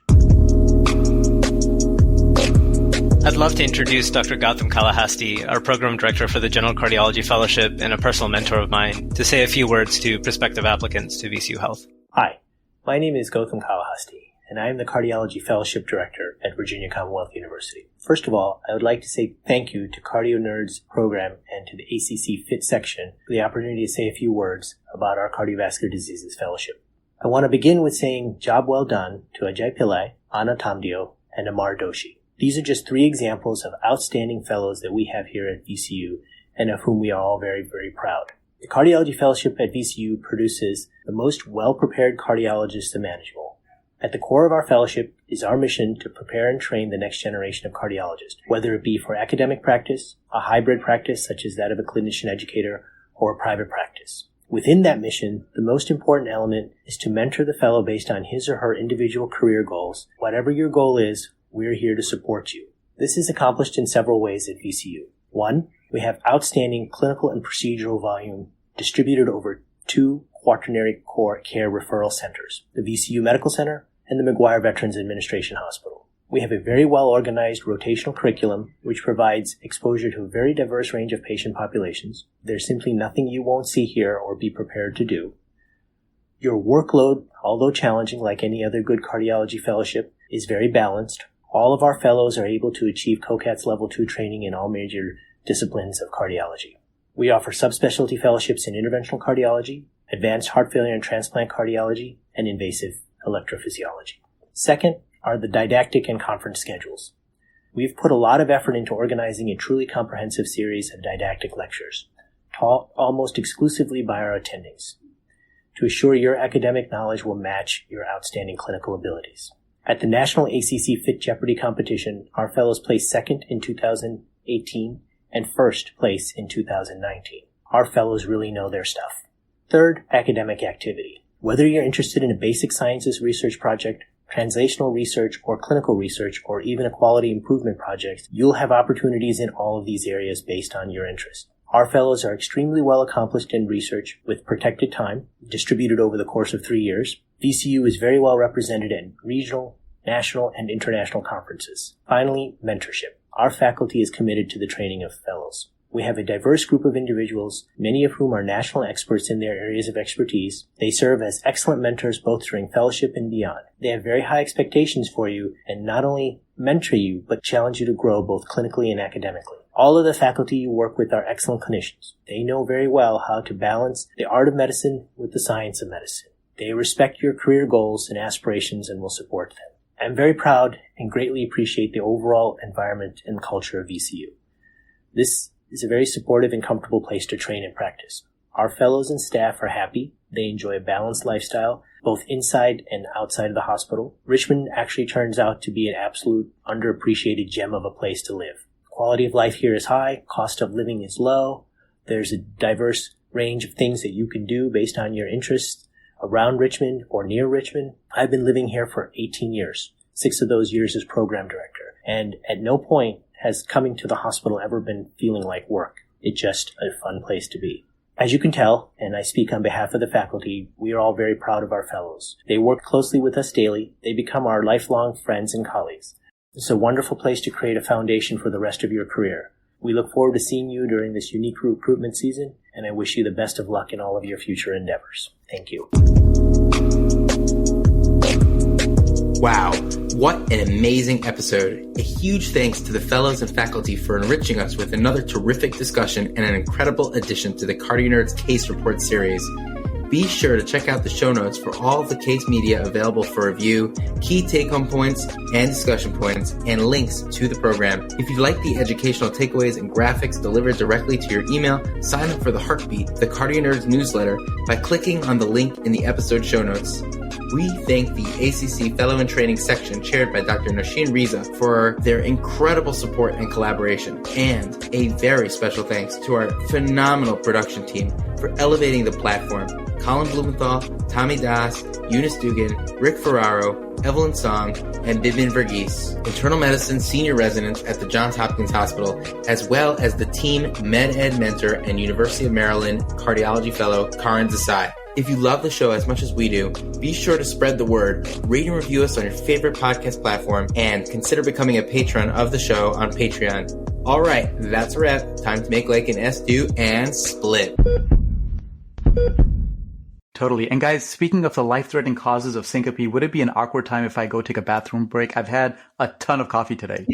F: I'd love to introduce Dr. Gautham Kalahasty, our program director for the General Cardiology Fellowship and a personal mentor of mine, to say a few words to prospective applicants to VCU Health.
H: Hi, my name is Gautham Kalahasty, and and I am the Cardiology Fellowship Director at Virginia Commonwealth University. First of all, I would like to say thank you to CardioNerds program and to the ACC Fit section for the opportunity to say a few words about our Cardiovascular Diseases Fellowship. I want to begin with saying job well done to Ajay Pillai, Anna Tomdio, and Amar Doshi. These are just 3 examples of outstanding fellows that we have here at VCU and of whom we are all very, very proud. The Cardiology Fellowship at VCU produces the most well-prepared cardiologists imaginable. At the core of our fellowship is our mission to prepare and train the next generation of cardiologists, whether it be for academic practice, a hybrid practice such as that of a clinician educator, or a private practice. Within that mission, the most important element is to mentor the fellow based on his or her individual career goals. Whatever your goal is, we're here to support you. This is accomplished in several ways at VCU. 1, we have outstanding clinical and procedural volume distributed over 2 quaternary core care referral centers, the VCU Medical Center and the McGuire Veterans Administration Hospital. We have a very well-organized rotational curriculum which provides exposure to a very diverse range of patient populations. There's simply nothing you won't see here or be prepared to do. Your workload, although challenging like any other good cardiology fellowship, is very balanced. All of our fellows are able to achieve COCATS Level 2 training in all major disciplines of cardiology. We offer subspecialty fellowships in interventional cardiology, advanced heart failure and transplant cardiology, and invasive electrophysiology. Second are the didactic and conference schedules. We've put a lot of effort into organizing a truly comprehensive series of didactic lectures, taught almost exclusively by our attendings, to assure your academic knowledge will match your outstanding clinical abilities. At the National ACC Fit Jeopardy competition, our fellows placed second in 2018 and first place in 2019. Our fellows really know their stuff. Third, academic activity. Whether you're interested in a basic sciences research project, translational research, or clinical research, or even a quality improvement project, you'll have opportunities in all of these areas based on your interest. Our fellows are extremely well accomplished in research with protected time, distributed over the course of 3 years. VCU is very well represented in regional, national, and international conferences. Finally, mentorship. Our faculty is committed to the training of fellows. We have a diverse group of individuals, many of whom are national experts in their areas of expertise. They serve as excellent mentors both during fellowship and beyond. They have very high expectations for you and not only mentor you, but challenge you to grow both clinically and academically. All of the faculty you work with are excellent clinicians. They know very well how to balance the art of medicine with the science of medicine. They respect your career goals and aspirations and will support them. I'm very proud and greatly appreciate the overall environment and culture of VCU. This is a very supportive and comfortable place to train and practice. Our fellows and staff are happy. They enjoy a balanced lifestyle, both inside and outside of the hospital. Richmond actually turns out to be an absolute underappreciated gem of a place to live. Quality of life here is high. Cost of living is low. There's a diverse range of things that you can do based on your interests around Richmond or near Richmond. I've been living here for 18 years, 6 of those years as program director, and at no point has coming to the hospital ever been feeling like work. It's just a fun place to be. As you can tell, and I speak on behalf of the faculty, we are all very proud of our fellows. They work closely with us daily. They become our lifelong friends and colleagues. It's a wonderful place to create a foundation for the rest of your career. We look forward to seeing you during this unique recruitment season, and I wish you the best of luck in all of your future endeavors. Thank you.
B: Wow, what an amazing episode. A huge thanks to the fellows and faculty for enriching us with another terrific discussion and an incredible addition to the CardioNerds Case Reports series. Be sure to check out the show notes for all of the case media available for review, key take-home points and discussion points, and links to the program. If you'd like the educational takeaways and graphics delivered directly to your email, sign up for the Heartbeat, the CardioNerds newsletter, by clicking on the link in the episode show notes. We thank the ACC Fellow in Training section chaired by Dr. Nosheen Reza for their incredible support and collaboration. And a very special thanks to our phenomenal production team for elevating the platform. Colin Blumenthal, Tommy Das, Eunice Dugan, Rick Ferraro, Evelyn Song, and Bibin Verghese, internal medicine senior residents at the Johns Hopkins Hospital, as well as the team Med Ed mentor and University of Maryland cardiology fellow Karan Desai. If you love the show as much as we do, be sure to spread the word, rate and review us on your favorite podcast platform, and consider becoming a patron of the show on Patreon. All right, that's a wrap. Time to make like an S do and split.
C: Totally. And guys, speaking of the life-threatening causes of syncope, would it be an awkward time if I go take a bathroom break? I've had a ton of coffee today.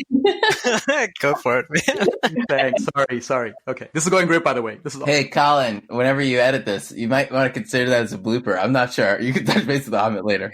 F: Go for it, man.
C: Thanks. Sorry. Okay. This is going great, by the way. This is
B: Hey, Colin, whenever you edit this, you might want to consider that as a blooper. I'm not sure. You can touch base with Amit later.